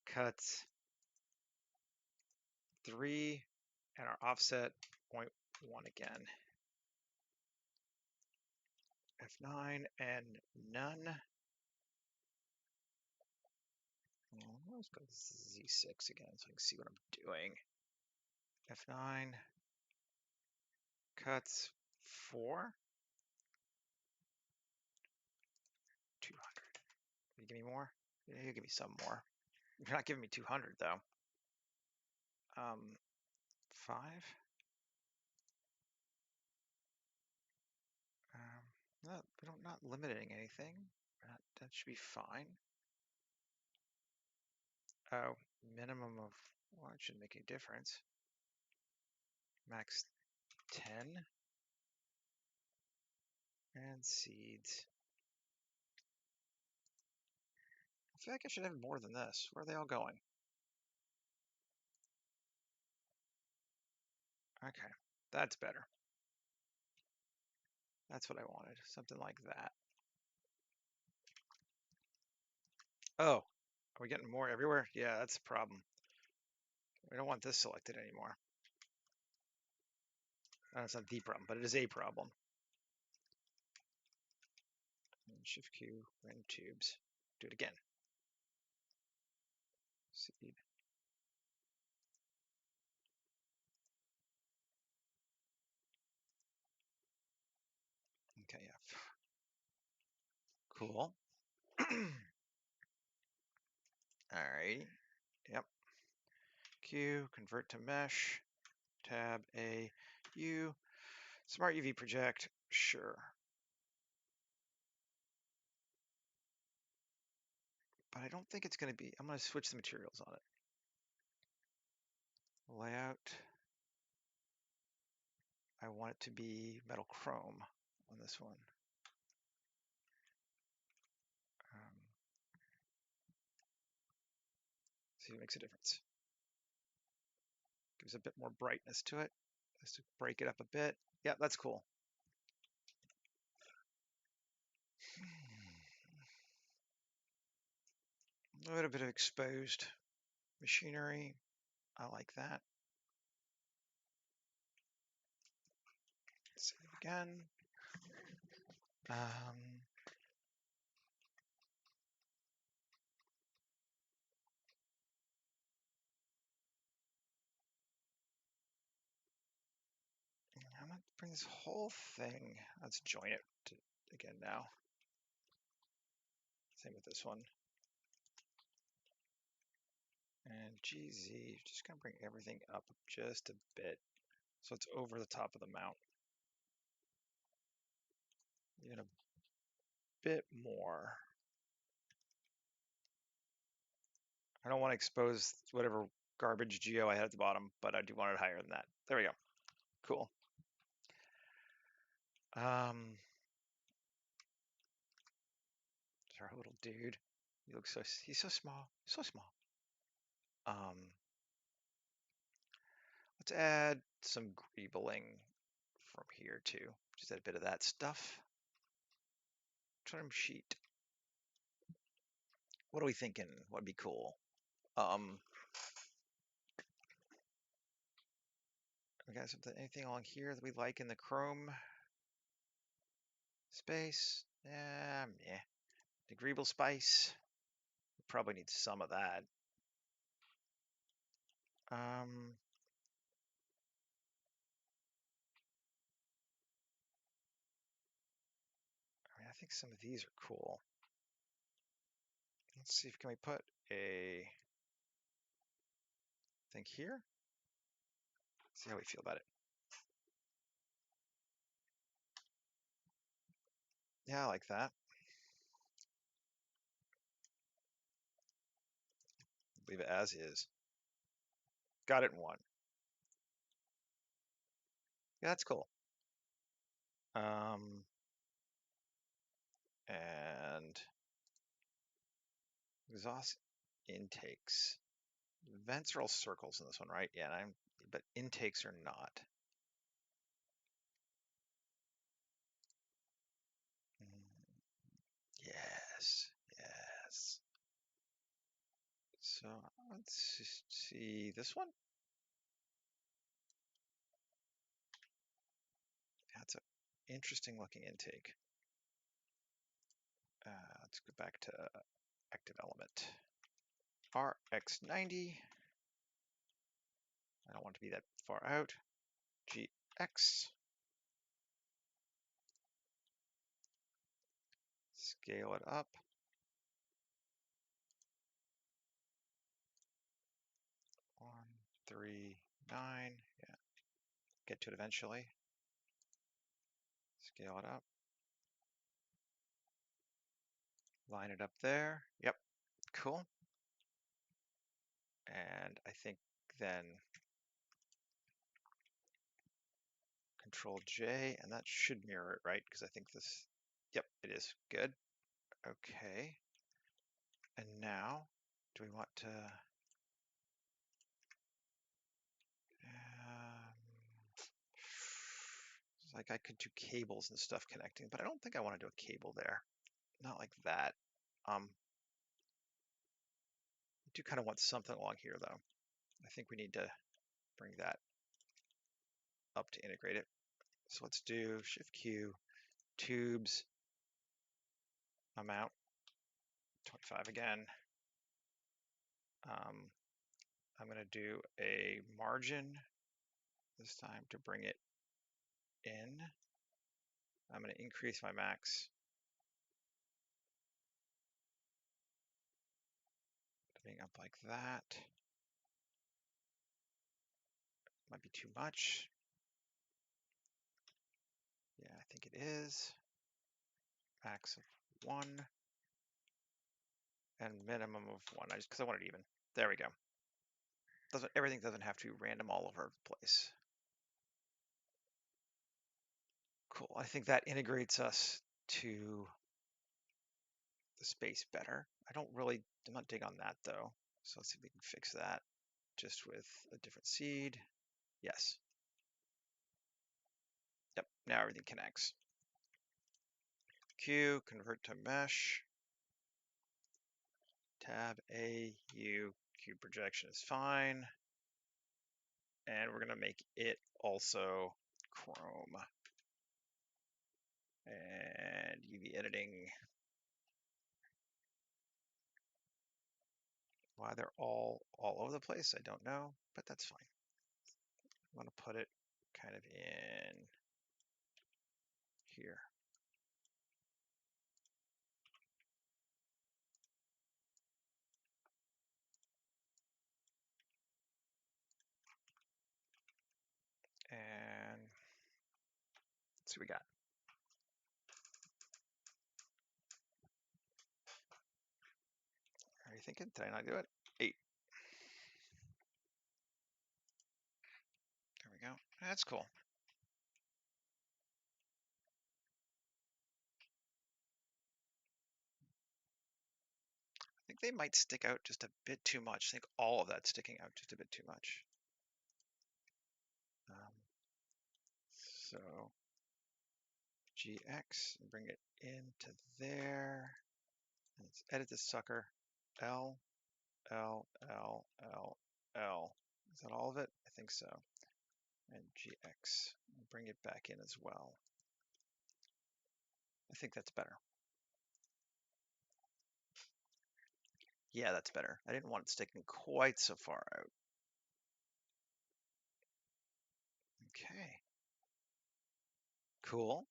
Cuts 3. And our offset 0.1 again. F9 and none. Let's go Z6 again so I can see what I'm doing. F9. Cuts 4. 200. Can you give me more? Yeah, you give me some more. You're not giving me 200 though. 5. No, we're not limiting anything. That should be fine. Oh, minimum of, well, it shouldn't make any difference. Max 10. And seeds. I feel like I should have more than this. Where are they all going? Okay, that's better. That's what I wanted, something like that. Oh, are we getting more everywhere? Yeah, that's the problem. We don't want this selected anymore. It's not the problem, but it is a problem. And Shift Q, random tubes. Do it again. Seed. Okay, yeah. Cool. All right. Yep. Q, convert to mesh. Tab A, U. Smart UV project. Sure. But I don't think it's going to be, I'm going to switch the materials on it. Layout. I want it to be metal chrome on this one. See if it makes a difference. Gives a bit more brightness to it. Just to break it up a bit. Yeah, that's cool. A little bit of exposed machinery. I like that. Save again. I'm going to bring this whole thing. Let's join it again now. Same with this one. And GZ, just going to bring everything up just a bit. So it's over the top of the mount. Even a bit more. I don't want to expose whatever garbage geo I had at the bottom, but I do want it higher than that. There we go. Cool. Our little dude. He looks so, he's so small. So small. Let's add some greebling from here too. Just add a bit of that stuff. Trim sheet. What are we thinking? What'd be cool? We got something, anything along here that we like in the chrome space? Yeah. The greeble spice. We probably need some of that. I think some of these are cool. Let's see if can we put a thing here. See how we feel about it. Yeah, I like that. Leave it as is. Got it in one. Yeah, that's cool. And exhaust intakes. Vents are all circles in this one, right? Yeah, but intakes are not. Yes, yes. So let's just see this one. That's an interesting looking intake. Let's go back to active element. RX90. I don't want to be that far out. GX. Scale it up. 139. Yeah. Get to it eventually. Scale it up. Line it up there. Yep. Cool. And I think then Control J, and that should mirror it, right? Because I think this, yep, it is. Good. Okay. And now, do we want to, like I could do cables and stuff connecting, but I don't think I want to do a cable there. Not like that. I do kind of want something along here though. I think we need to bring that up to integrate it. So let's do Shift Q, tubes, amount, 25 again. I'm going to do a margin this time to bring it in. I'm going to increase my max. Being up like that. Might be too much. Yeah, I think it is. Max of 1 and minimum of 1. Just because I want it even. There we go. Everything doesn't have to be random all over the place. Cool. I think that integrates us to the space better. I'm not big on that though. So let's see if we can fix that just with a different seed. Yes. Yep, now everything connects. Q, convert to mesh. Tab A, U, Q projection is fine. And we're gonna make it also Chrome. And UV editing. Why they're all over the place, I don't know, but that's fine. I'm gonna put it kind of in here. And let's see what we got. Are you thinking? Did I not do it? 8. There we go. That's cool. I think they might stick out just a bit too much. I think all of that's sticking out just a bit too much. So GX, and bring it into there. And let's edit this sucker. L, L, L, L, L. Is that all of it? I think so. And GX, and bring it back in as well. I think that's better. Yeah, that's better. I didn't want it sticking quite so far out. Okay. Cool.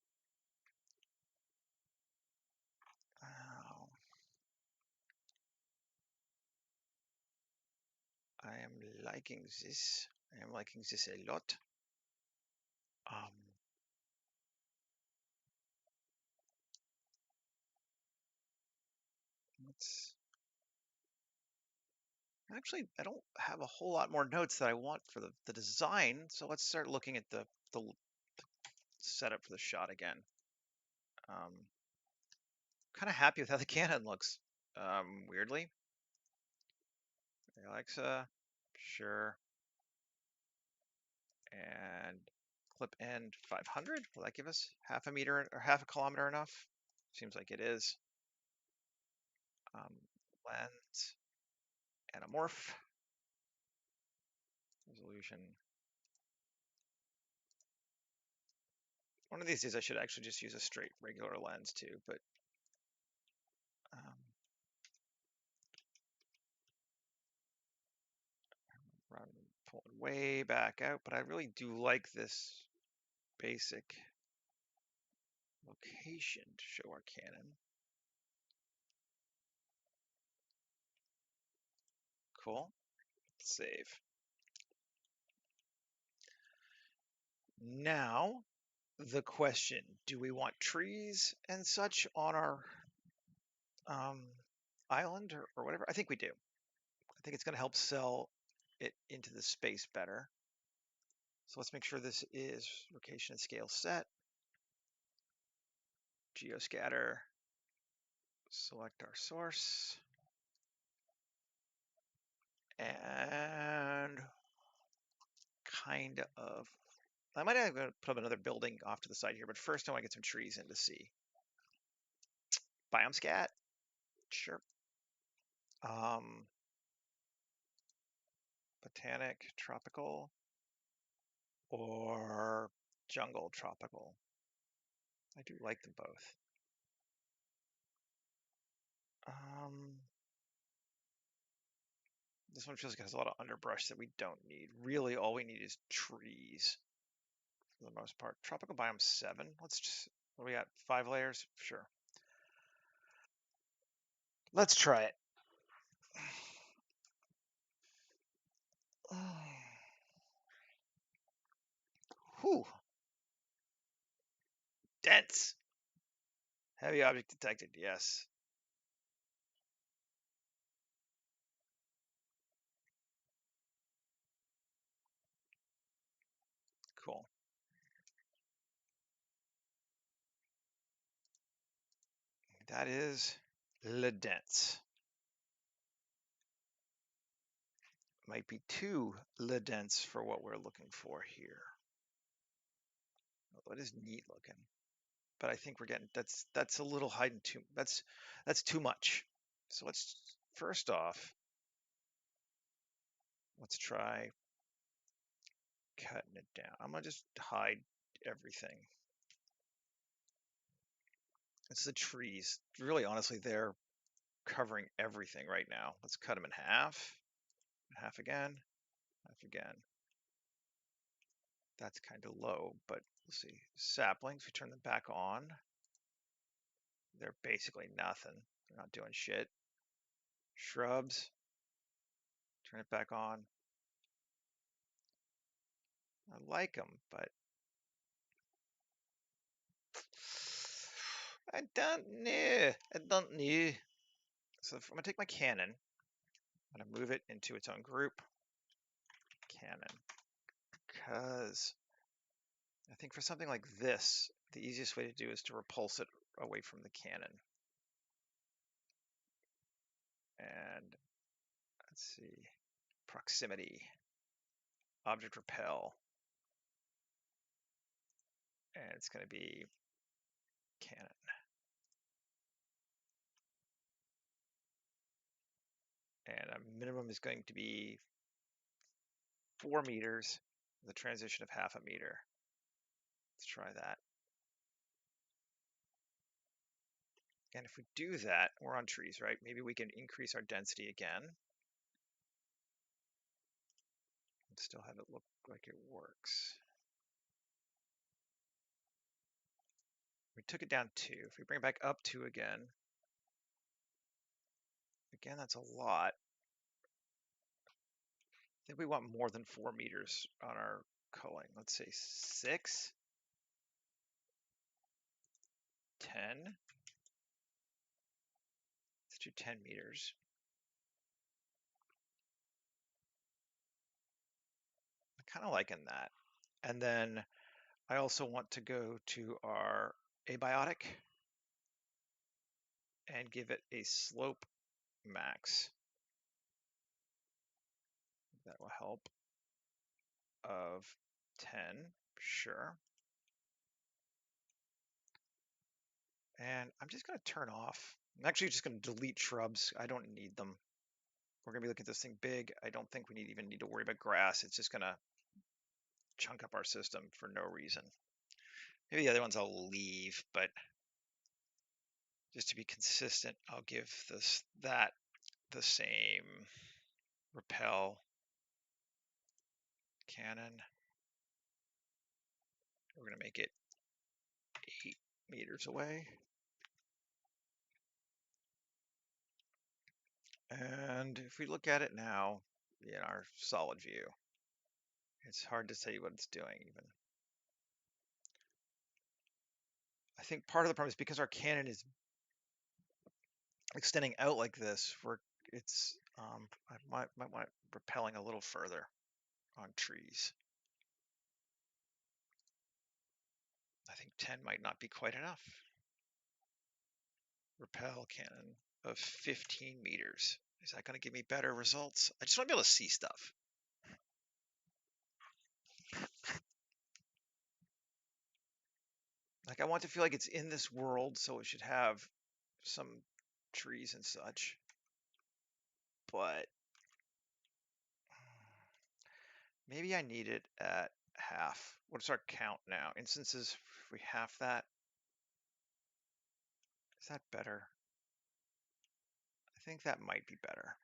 I am liking this. I am liking this a lot. Let's actually, I don't have a whole lot more notes that I want for the design, so let's start looking at the setup for the shot again. Kind of happy with how the cannon looks. Weirdly. Alexa, sure. And clip end 500. Will that give us half a meter or half a kilometer enough? Seems like it is. Lens, anamorph, resolution. One of these days I should actually just use a straight regular lens too, but pull it way back out. But I really do like this basic location to show our cannon. Cool. Save. Now, the question, do we want trees and such on our island or whatever? I think we do. I think it's going to help sell it into the space better. So let's make sure this is location and scale set. Geoscatter. Select our source. And kind of, I might have to put up another building off to the side here, but first I want to get some trees in to see. Biomscat, sure. Botanic, tropical, or jungle, tropical. I do like them both. This one feels like it has a lot of underbrush that we don't need. Really, all we need is trees for the most part. Tropical biome 7. Let's just, what do we got? 5 layers? Sure. Let's try it. Whew. Dense. Heavy object detected, yes. Cool. That is le dense. might be too dense for what we're looking for here. Although it is neat looking, but I think we're getting that's a little hiding too. That's too much. So let's first off, let's try cutting it down. I'm gonna just hide everything. It's the trees. Really, honestly, they're covering everything right now. Let's cut them in half, half again, half again. That's kind of low, but let's see. Saplings, we turn them back on. They're basically nothing. They're not doing shit. Shrubs, turn it back on. I like them, but I don't know. I don't know. So I'm gonna take my cannon. I'm gonna move it into its own group. Cannon. Because I think for something like this, the easiest way to do is to repulse it away from the cannon. And let's see. Proximity. Object repel. And it's gonna be cannon. And a minimum is going to be 4 meters with a transition of half a meter. Let's try that. And if we do that, we're on trees, right? Maybe we can increase our density again and still have it look like it works. We took it down 2. If we bring it back up 2 again, that's a lot. I think we want more than 4 meters on our culling. Let's say 6, 10. Let's do 10 meters. I'm kind of liking that. And then I also want to go to our abiotic and give it a slope max. That will help. Of 10, sure. And I'm just going to turn off. I'm actually just going to delete shrubs. I don't need them. We're going to be looking at this thing big. I don't think we even need to worry about grass. It's just going to chunk up our system for no reason. Maybe the other ones I'll leave, but just to be consistent, I'll give that the same repel cannon. We're going to make it 8 meters away. And if we look at it now in our solid view, it's hard to say what it's doing even. I think part of the problem is because our cannon is extending out like this, I might want it repelling a little further on trees. I think 10 might not be quite enough. Repel cannon of 15 meters. Is that going to give me better results? I just want to be able to see stuff. Like I want to feel like it's in this world, so it should have some trees and such. But maybe I need it at half. What's our count now? Instances, if we half that, is that better? I think that might be better.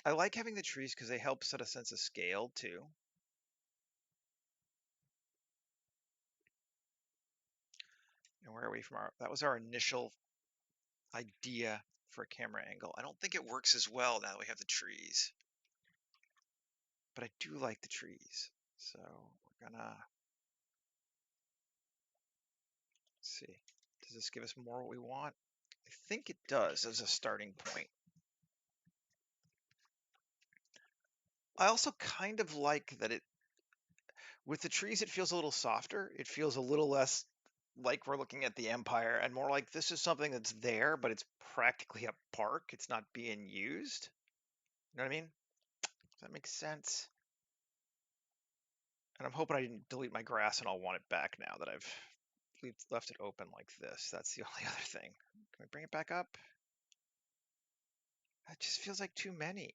I like having the trees because they help set a sense of scale too. And we're away from that was our initial idea for a camera angle. I don't think it works as well now that we have the trees. But I do like the trees. So we're gonna see. Does this give us more what we want? I think it does as a starting point. I also kind of like that with the trees, it feels a little softer. It feels a little less like we're looking at the Empire, and more like this is something that's there, but it's practically a park. It's not being used. You know what I mean? Does that make sense? And I'm hoping I didn't delete my grass and I'll want it back now that I've left it open like this. That's the only other thing. Can we bring it back up? That just feels like too many.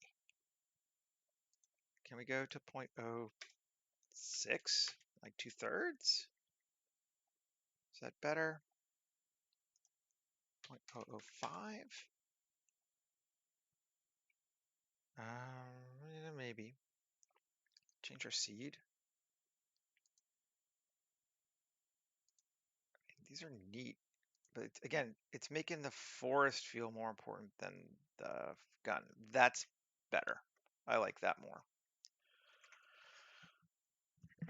Can we go to 0.06? Like 2/3? Is that better? 0.005? Yeah, maybe. Change our seed. These are neat, but again, it's making the forest feel more important than the gun. That's better. I like that more.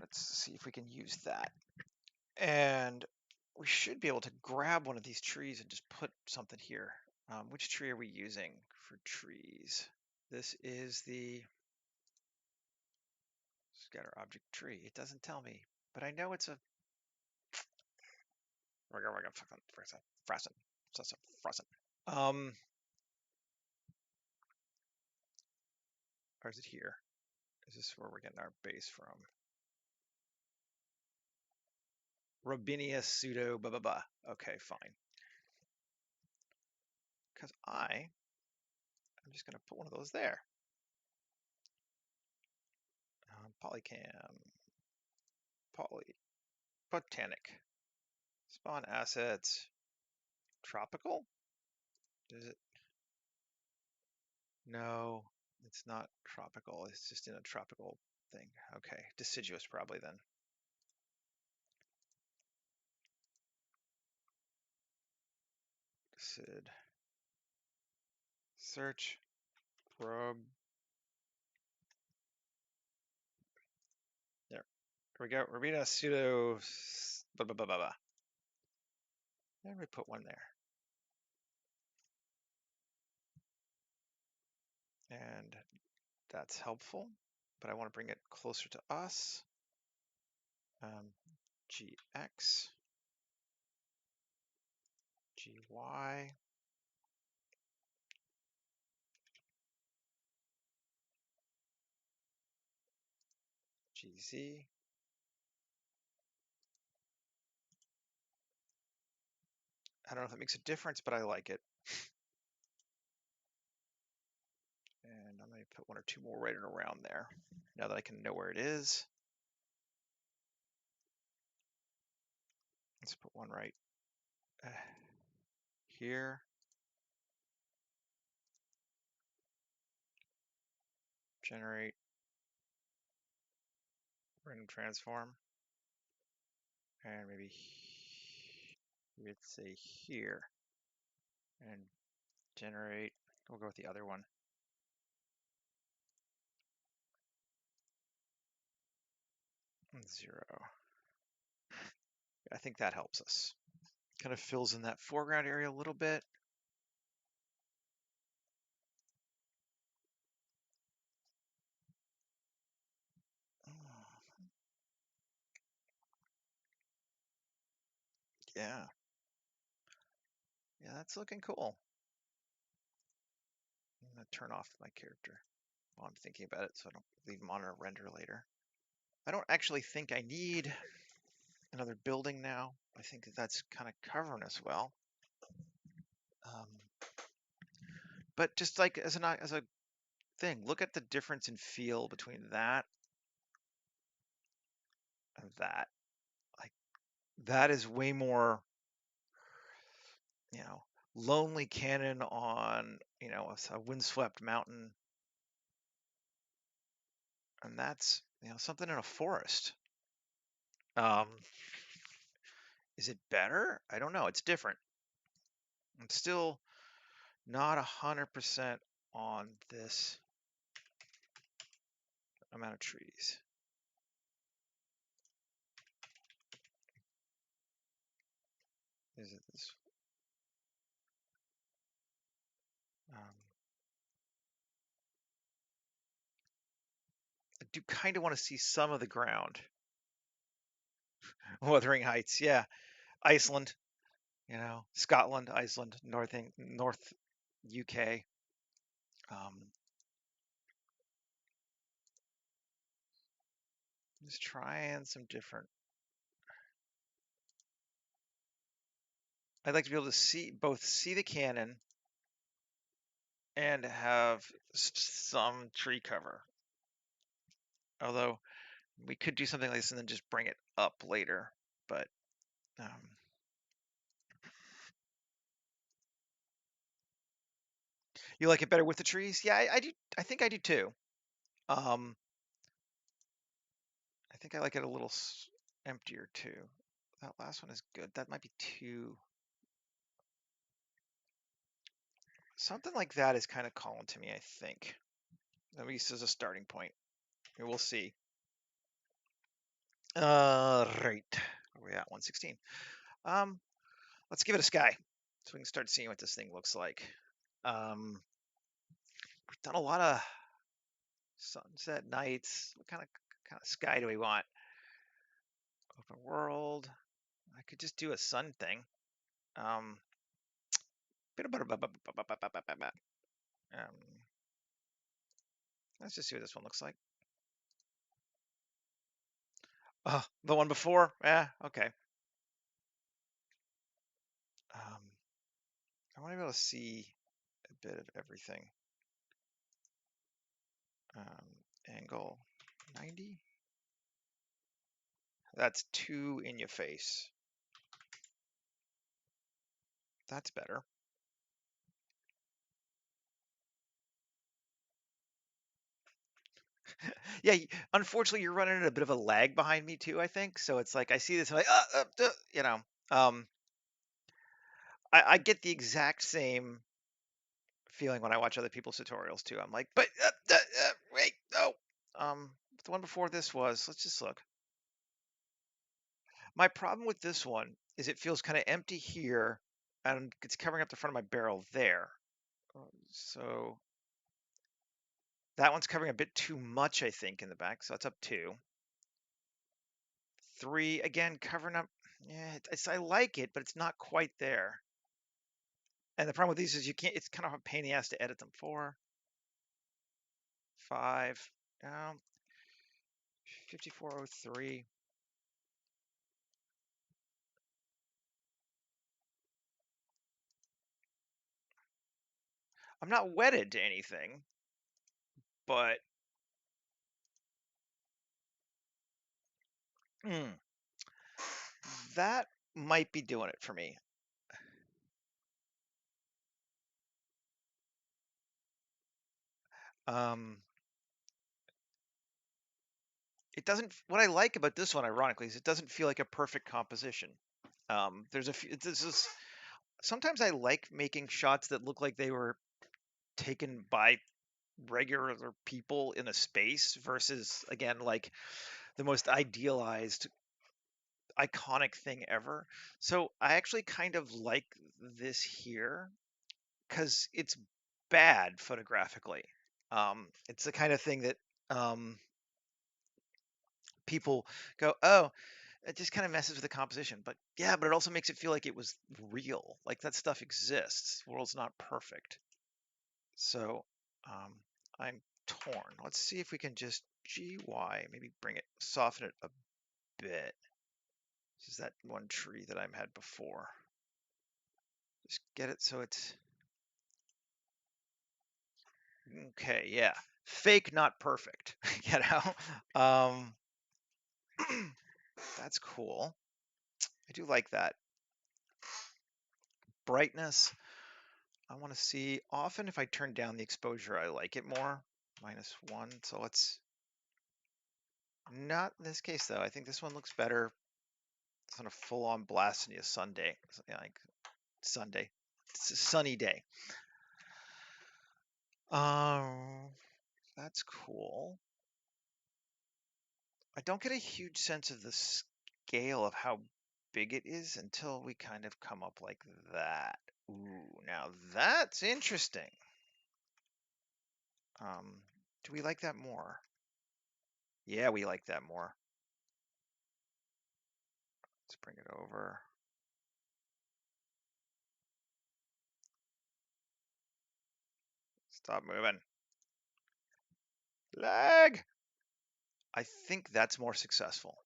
Let's see if we can use that. And we should be able to grab one of these trees and just put something here. Which tree are we using for trees? This is the scatter object tree. It doesn't tell me, but I know it's a frozen. Or is it here? Is this where we're getting our base from? Robinia pseudo blah blah blah. Okay, fine. Because I'm just gonna put one of those there. Polycam, poly, botanic, spawn assets, tropical. Is it? No, it's not tropical. It's just in a tropical thing. Okay, deciduous probably then. Decid. Search. Probe. There. Here we go. Robina pseudo. Blah blah blah blah blah. And we put one there. And that's helpful, but I want to bring it closer to us. GX, GY, GZ. I don't know if it makes a difference, but I like it. And I'm going to put one or two more right around there, now that I can know where it is. Let's put one right here. Generate random transform. And maybe let's say here. And generate, we'll go with the other one. And 0. I think that helps us. Kind of fills in that foreground area a little bit. Yeah. Yeah, that's looking cool. I'm going to turn off my character while I'm thinking about it so I don't leave him on a render later. I don't actually think I need another building now. I think that's kind of covering us well. But just like as a thing, look at the difference in feel between that and that. Like that is way more, lonely cannon on, a windswept mountain. And that's, something in a forest. Is it better? I don't know. It's different. I'm still not 100% on this amount of trees. Is it this? I do kind of want to see some of the ground. Wuthering Heights, yeah. Iceland, Scotland, Iceland, North UK. Um, just trying some different. I'd like to be able to see the cannon and have some tree cover. Although we could do something like this and then just bring it up later. But you like it better with the trees? Yeah, I do. I think I do too. Um, I think I like it a little emptier too. That last one is good. That might be too. Something like that is kind of calling to me, I think. At least as a starting point. We'll see. Right. Where we at? 116. Um, let's give it a sky so we can start seeing what this thing looks like. We've done a lot of sunset nights. What kind of sky do we want? Open world. I could just do a sun thing. Um, let's just see what this one looks like. Oh, the one before? Yeah, okay. I want to be able to see a bit of everything. Angle 90. That's too in your face. That's better. Yeah, unfortunately, you're running into a bit of a lag behind me too, I think. So it's like I see this, and I'm like, um, I get the exact same feeling when I watch other people's tutorials too. I'm like, but wait, no. The one before this was, let's just look. My problem with this one is it feels kind of empty here, and it's covering up the front of my barrel there. So that one's covering a bit too much, I think, in the back. So that's up 2. 3, again, covering up. Yeah, I like it, but it's not quite there. And the problem with these is you can't, it's kind of a pain in the ass to edit them. 4, 5, 5403. I'm not wedded to anything, but that might be doing it for me. It doesn't. What I like about this one, ironically, is it doesn't feel like a perfect composition. There's a few. This is sometimes I like making shots that look like they were taken by regular people in a space versus again like the most idealized iconic thing ever. So I actually kind of like this here because it's bad photographically. It's the kind of thing that people go, oh, it just kind of messes with the composition. But yeah, but it also makes it feel like it was real. Like that stuff exists. The world's not perfect. So I'm torn. Let's see if we can just GY, maybe bring it, soften it a bit. This is that one tree that I had before. Just get it so it's okay. Yeah, fake, not perfect. You know, that's cool. I do like that brightness. I want to see often if I turn down the exposure, I like it more. -1. So let's not in this case though. I think this one looks better. It's on a full-on blast in a Sunday, like Sunday. It's a sunny day. That's cool. I don't get a huge sense of the scale of how big it is until we kind of come up like that. Ooh, now that's interesting. Do we like that more? Yeah, we like that more. Let's bring it over. Stop moving. Lag. I think that's more successful.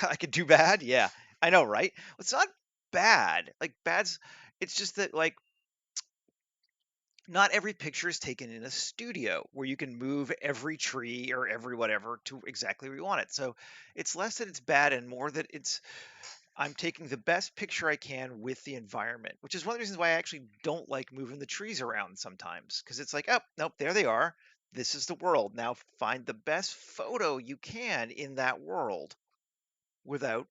I could do bad. Yeah, I know, right? It's not bad. Like bad's. It's just that like not every picture is taken in a studio where you can move every tree or every whatever to exactly where you want it. So it's less that it's bad and more that it's I'm taking the best picture I can with the environment, which is one of the reasons why I actually don't like moving the trees around sometimes because it's like, oh, nope, there they are. This is the world. Now find the best photo you can in that world without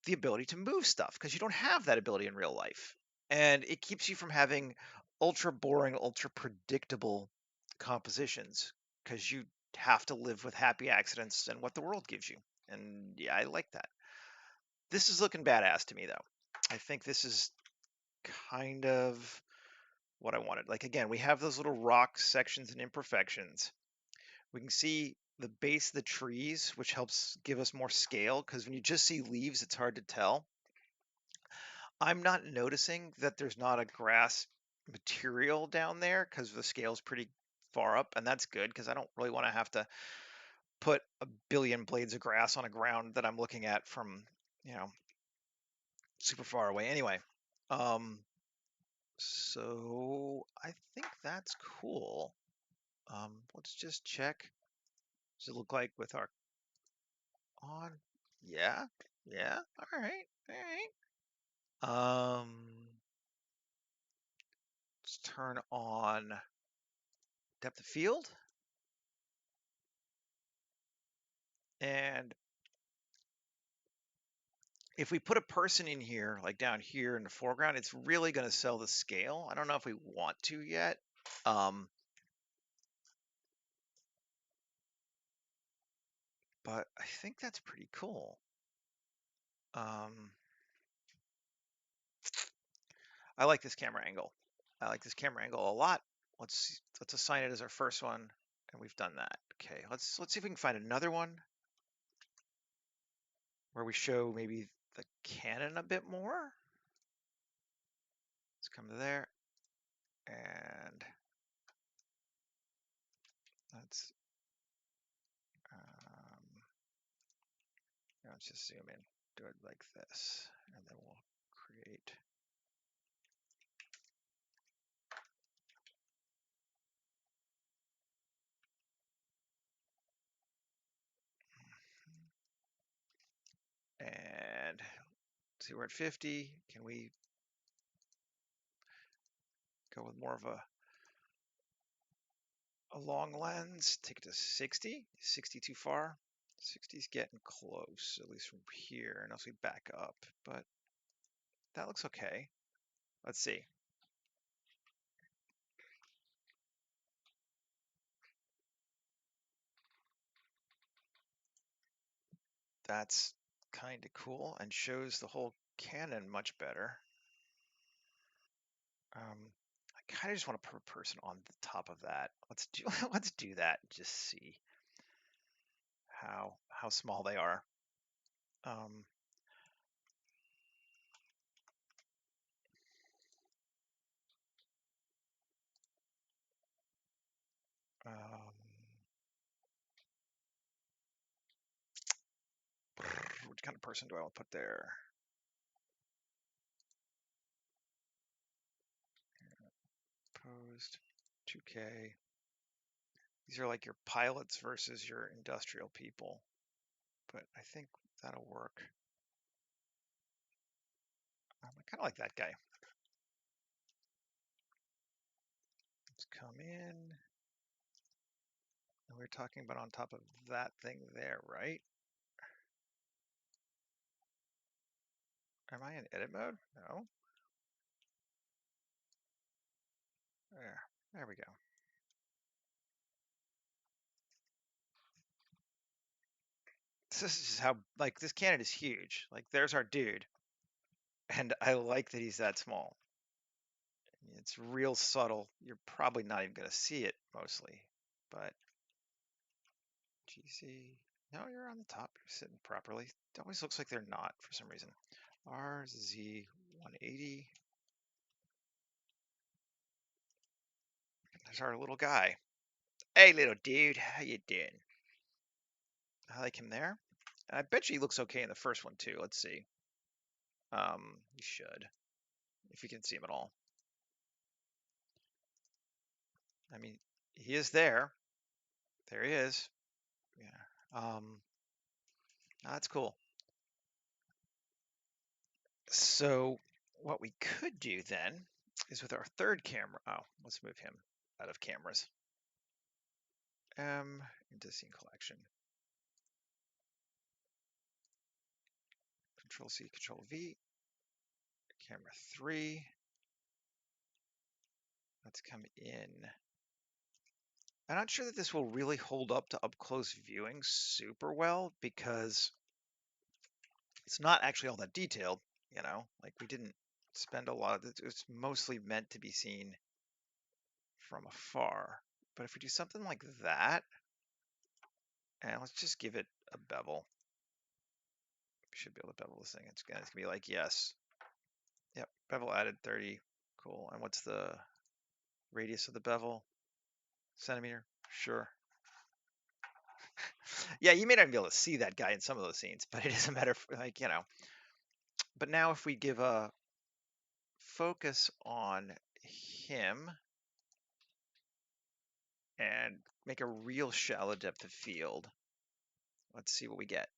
the ability to move stuff because you don't have that ability in real life. And it keeps you from having ultra boring, ultra predictable compositions because you have to live with happy accidents and what the world gives you. And yeah, I like that. This is looking badass to me though. I think this is kind of what I wanted. Like again, we have those little rock sections and imperfections. We can see the base of the trees, which helps give us more scale because when you just see leaves, it's hard to tell. I'm not noticing that there's not a grass material down there because the scale's pretty far up, and that's good because I don't really want to have to put a billion blades of grass on a ground that I'm looking at from, you know, super far away. Anyway, um, so I think that's cool. Let's just check. Does it look like with our on? Yeah, yeah. All right, all right. Let's turn on depth of field. And if we put a person in here, like down here in the foreground, it's really going to sell the scale. I don't know if we want to yet. Um, but I think that's pretty cool. Um, I like this camera angle. I like this camera angle a lot. Let's assign it as our first one, and we've done that. Okay, let's see if we can find another one where we show maybe the cannon a bit more. Let's come to there, and let's let's just zoom in, do it like this, and then we'll create. And see, we're at 50. Can we go with more of a long lens? Take it to 60. 60 too far? 60 is getting close, at least from here, unless we back up. But that looks okay. Let's see. That's kind of cool and shows the whole cannon much better. I kind of just want to put a person on the top of that. Let's do let's do that. Just see how small they are. Um, um, what kind of person do I want to put there? Posed 2K. These are like your pilots versus your industrial people, but I think that'll work. I kind of like that guy. Let's come in. And we're talking about on top of that thing there, right? Am I in edit mode? No. There we go. This is just how, like, this cannon is huge. Like, there's our dude. And I like that he's that small. It's real subtle. You're probably not even going to see it mostly, but GC. No, you're on the top. You're sitting properly. It always looks like they're not for some reason. RZ1. 180. There's our little guy. Hey, little dude, how you doing? I like him there. And I bet you he looks okay in the first one too. Let's see. You should, if you can see him at all. I mean, he is there. There he is. Yeah. That's cool. So what we could do then is with our third camera. Oh, let's move him out of cameras. Into scene collection. Control C, Control V. Camera 3. Let's come in. I'm not sure that this will really hold up to up close viewing super well because it's not actually all that detailed, you know, like we didn't spend a lot of it. It's mostly meant to be seen from afar. But if we do something like that, and let's just give it a bevel. We should be able to bevel this thing. It's gonna be like, yes. Yep, bevel added 30. Cool. And what's the radius of the bevel? Centimeter? Sure. Yeah, you may not be able to see that guy in some of those scenes, but it doesn't matter, like, you know. But now if we give a focus on him and make a real shallow depth of field, let's see what we get.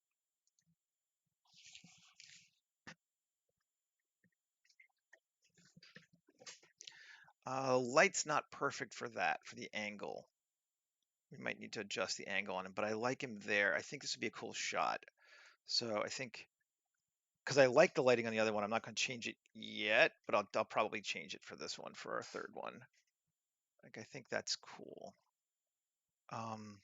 Light's not perfect for that, for the angle. We might need to adjust the angle on him, but I like him there. I think this would be a cool shot. So I think, because I like the lighting on the other one, I'm not going to change it yet, but I'll probably change it for this one, for our third one. Like, I think that's cool. And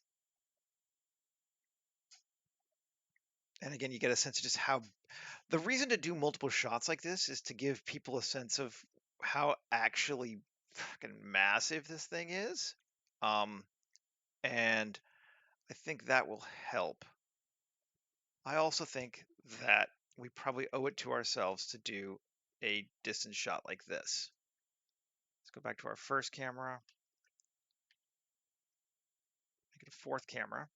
again, you get a sense of just how, the reason to do multiple shots like this is to give people a sense of how actually fucking massive this thing is. And I think that will help. I also think that we probably owe it to ourselves to do a distance shot like this. Let's go back to our first camera. Make it a fourth camera.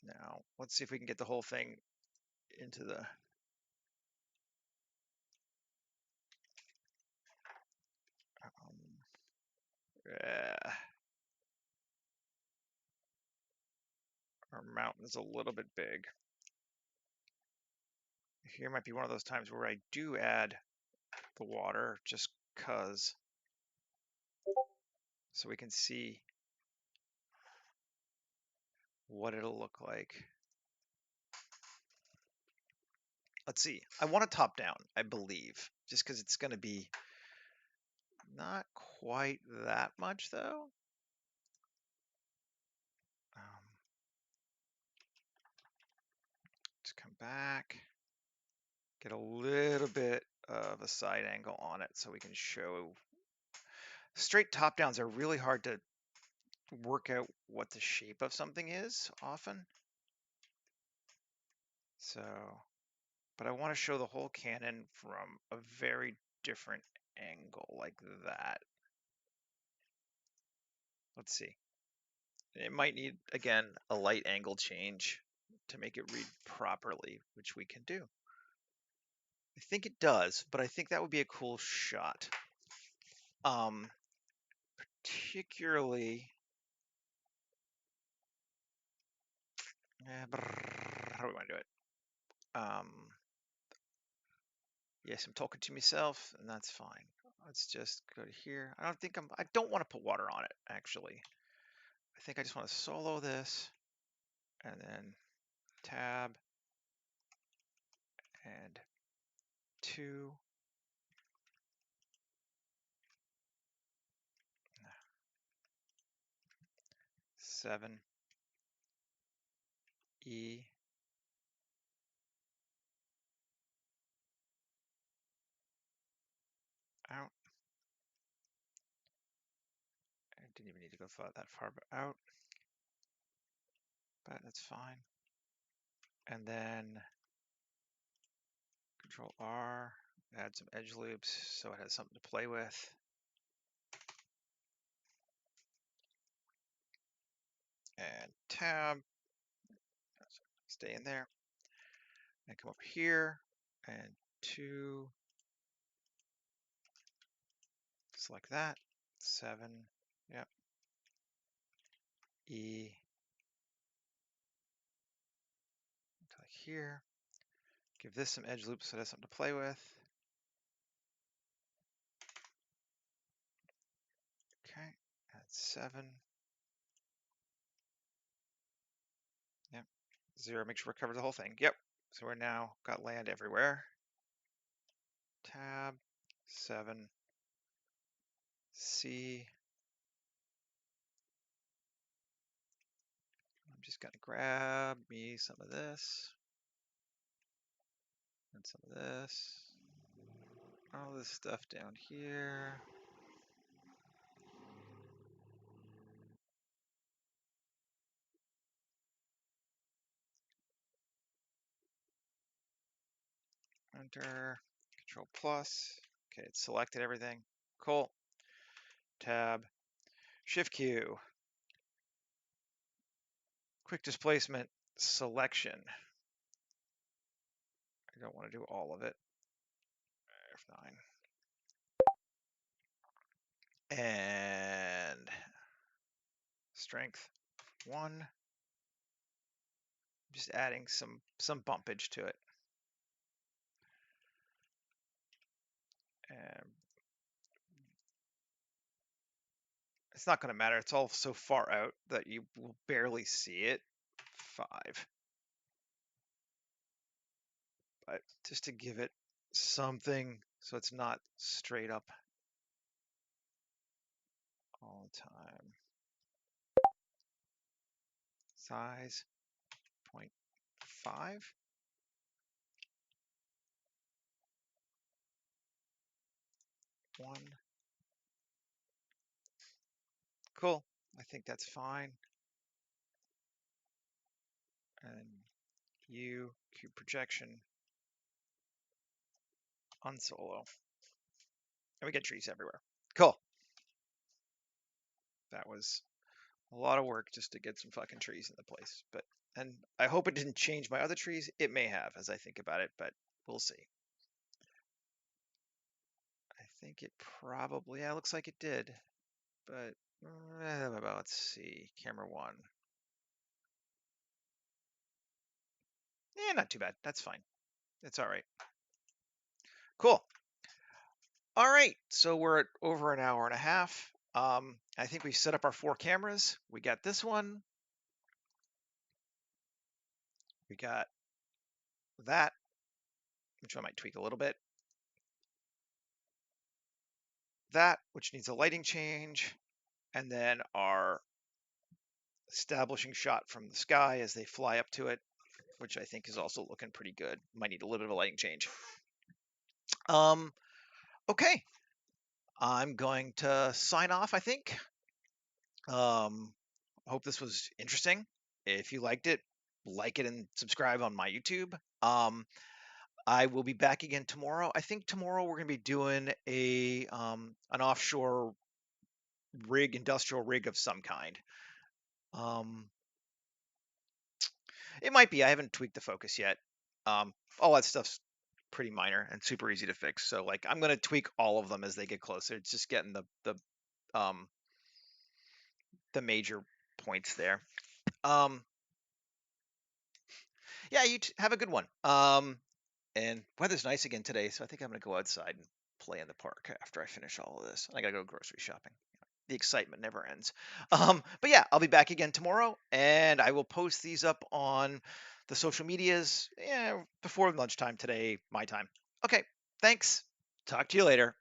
Now, let's see if we can get the whole thing into the... yeah. Our mountain's a little bit big. Here might be one of those times where I do add the water just cause, so we can see what it'll look like. Let's see. I want it top down, I believe, just because it's going to be not quite that much though. Let's come back, get a little bit of a side angle on it so we can show. Straight top downs are really hard to work out what the shape of something is often. So, but I want to show the whole cannon from a very different angle like that. Let's see. It might need, again, a light angle change to make it read properly, which we can do. I think it does, but I think that would be a cool shot. Particularly, how do we want to do it? Yes, I'm talking to myself, and that's fine. Let's just go to here. I don't want to put water on it, actually. I think I just want to solo this, and then tab, and 2. 7. E. Out. I didn't even need to go that far out, but that's fine. And then Control R, add some edge loops so it has something to play with. And tab, stay in there. And come up here and two, select that, 7, yep. E, click here. Give this some edge loops so it has something to play with. Okay, add 7. Yep, 0, make sure it covers the whole thing. Yep, so we're now got land everywhere. Tab, 7, C. I'm just gonna grab me some of this and some of this. All this stuff down here. Enter, Control plus. Okay, it's selected everything. Cool. Tab, Shift Q. Quick displacement selection. I don't want to do all of it. F9. And strength 1. Just adding some bumpage to it. And it's not going to matter. It's all so far out that you will barely see it. 5. But just to give it something so it's not straight up all the time. Size 0.5. One. Cool. I think that's fine. And U, cube projection, unsolo. And we get trees everywhere. Cool. That was a lot of work just to get some fucking trees in the place. And I hope it didn't change my other trees. It may have as I think about it, but we'll see. I think it probably, yeah, it looks like it did. But let's see, camera 1. Yeah, not too bad. That's fine. It's all right. Cool. All right, so we're at over an hour and a half. I think we set up our 4 cameras. We got this one. We got that, which I might tweak a little bit. That, which needs a lighting change. And then our establishing shot from the sky as they fly up to it, which I think is also looking pretty good. Might need a little bit of a lighting change. Okay, I'm going to sign off, I think. Hope this was interesting. If you liked it, like it and subscribe on my YouTube. I will be back again tomorrow. I think tomorrow we're going to be doing an offshore rig, industrial rig of some kind. It might be. I haven't tweaked the focus yet. All that stuff's pretty minor and super easy to fix. So like I'm going to tweak all of them as they get closer. It's just getting the major points there. Yeah, have a good one. And weather's nice again today, so I think I'm gonna go outside and play in the park after I finish all of this. I gotta go grocery shopping. The excitement never ends. But yeah, I'll be back again tomorrow, and I will post these up on the social medias before lunchtime today, my time. Okay, thanks. Talk to you later.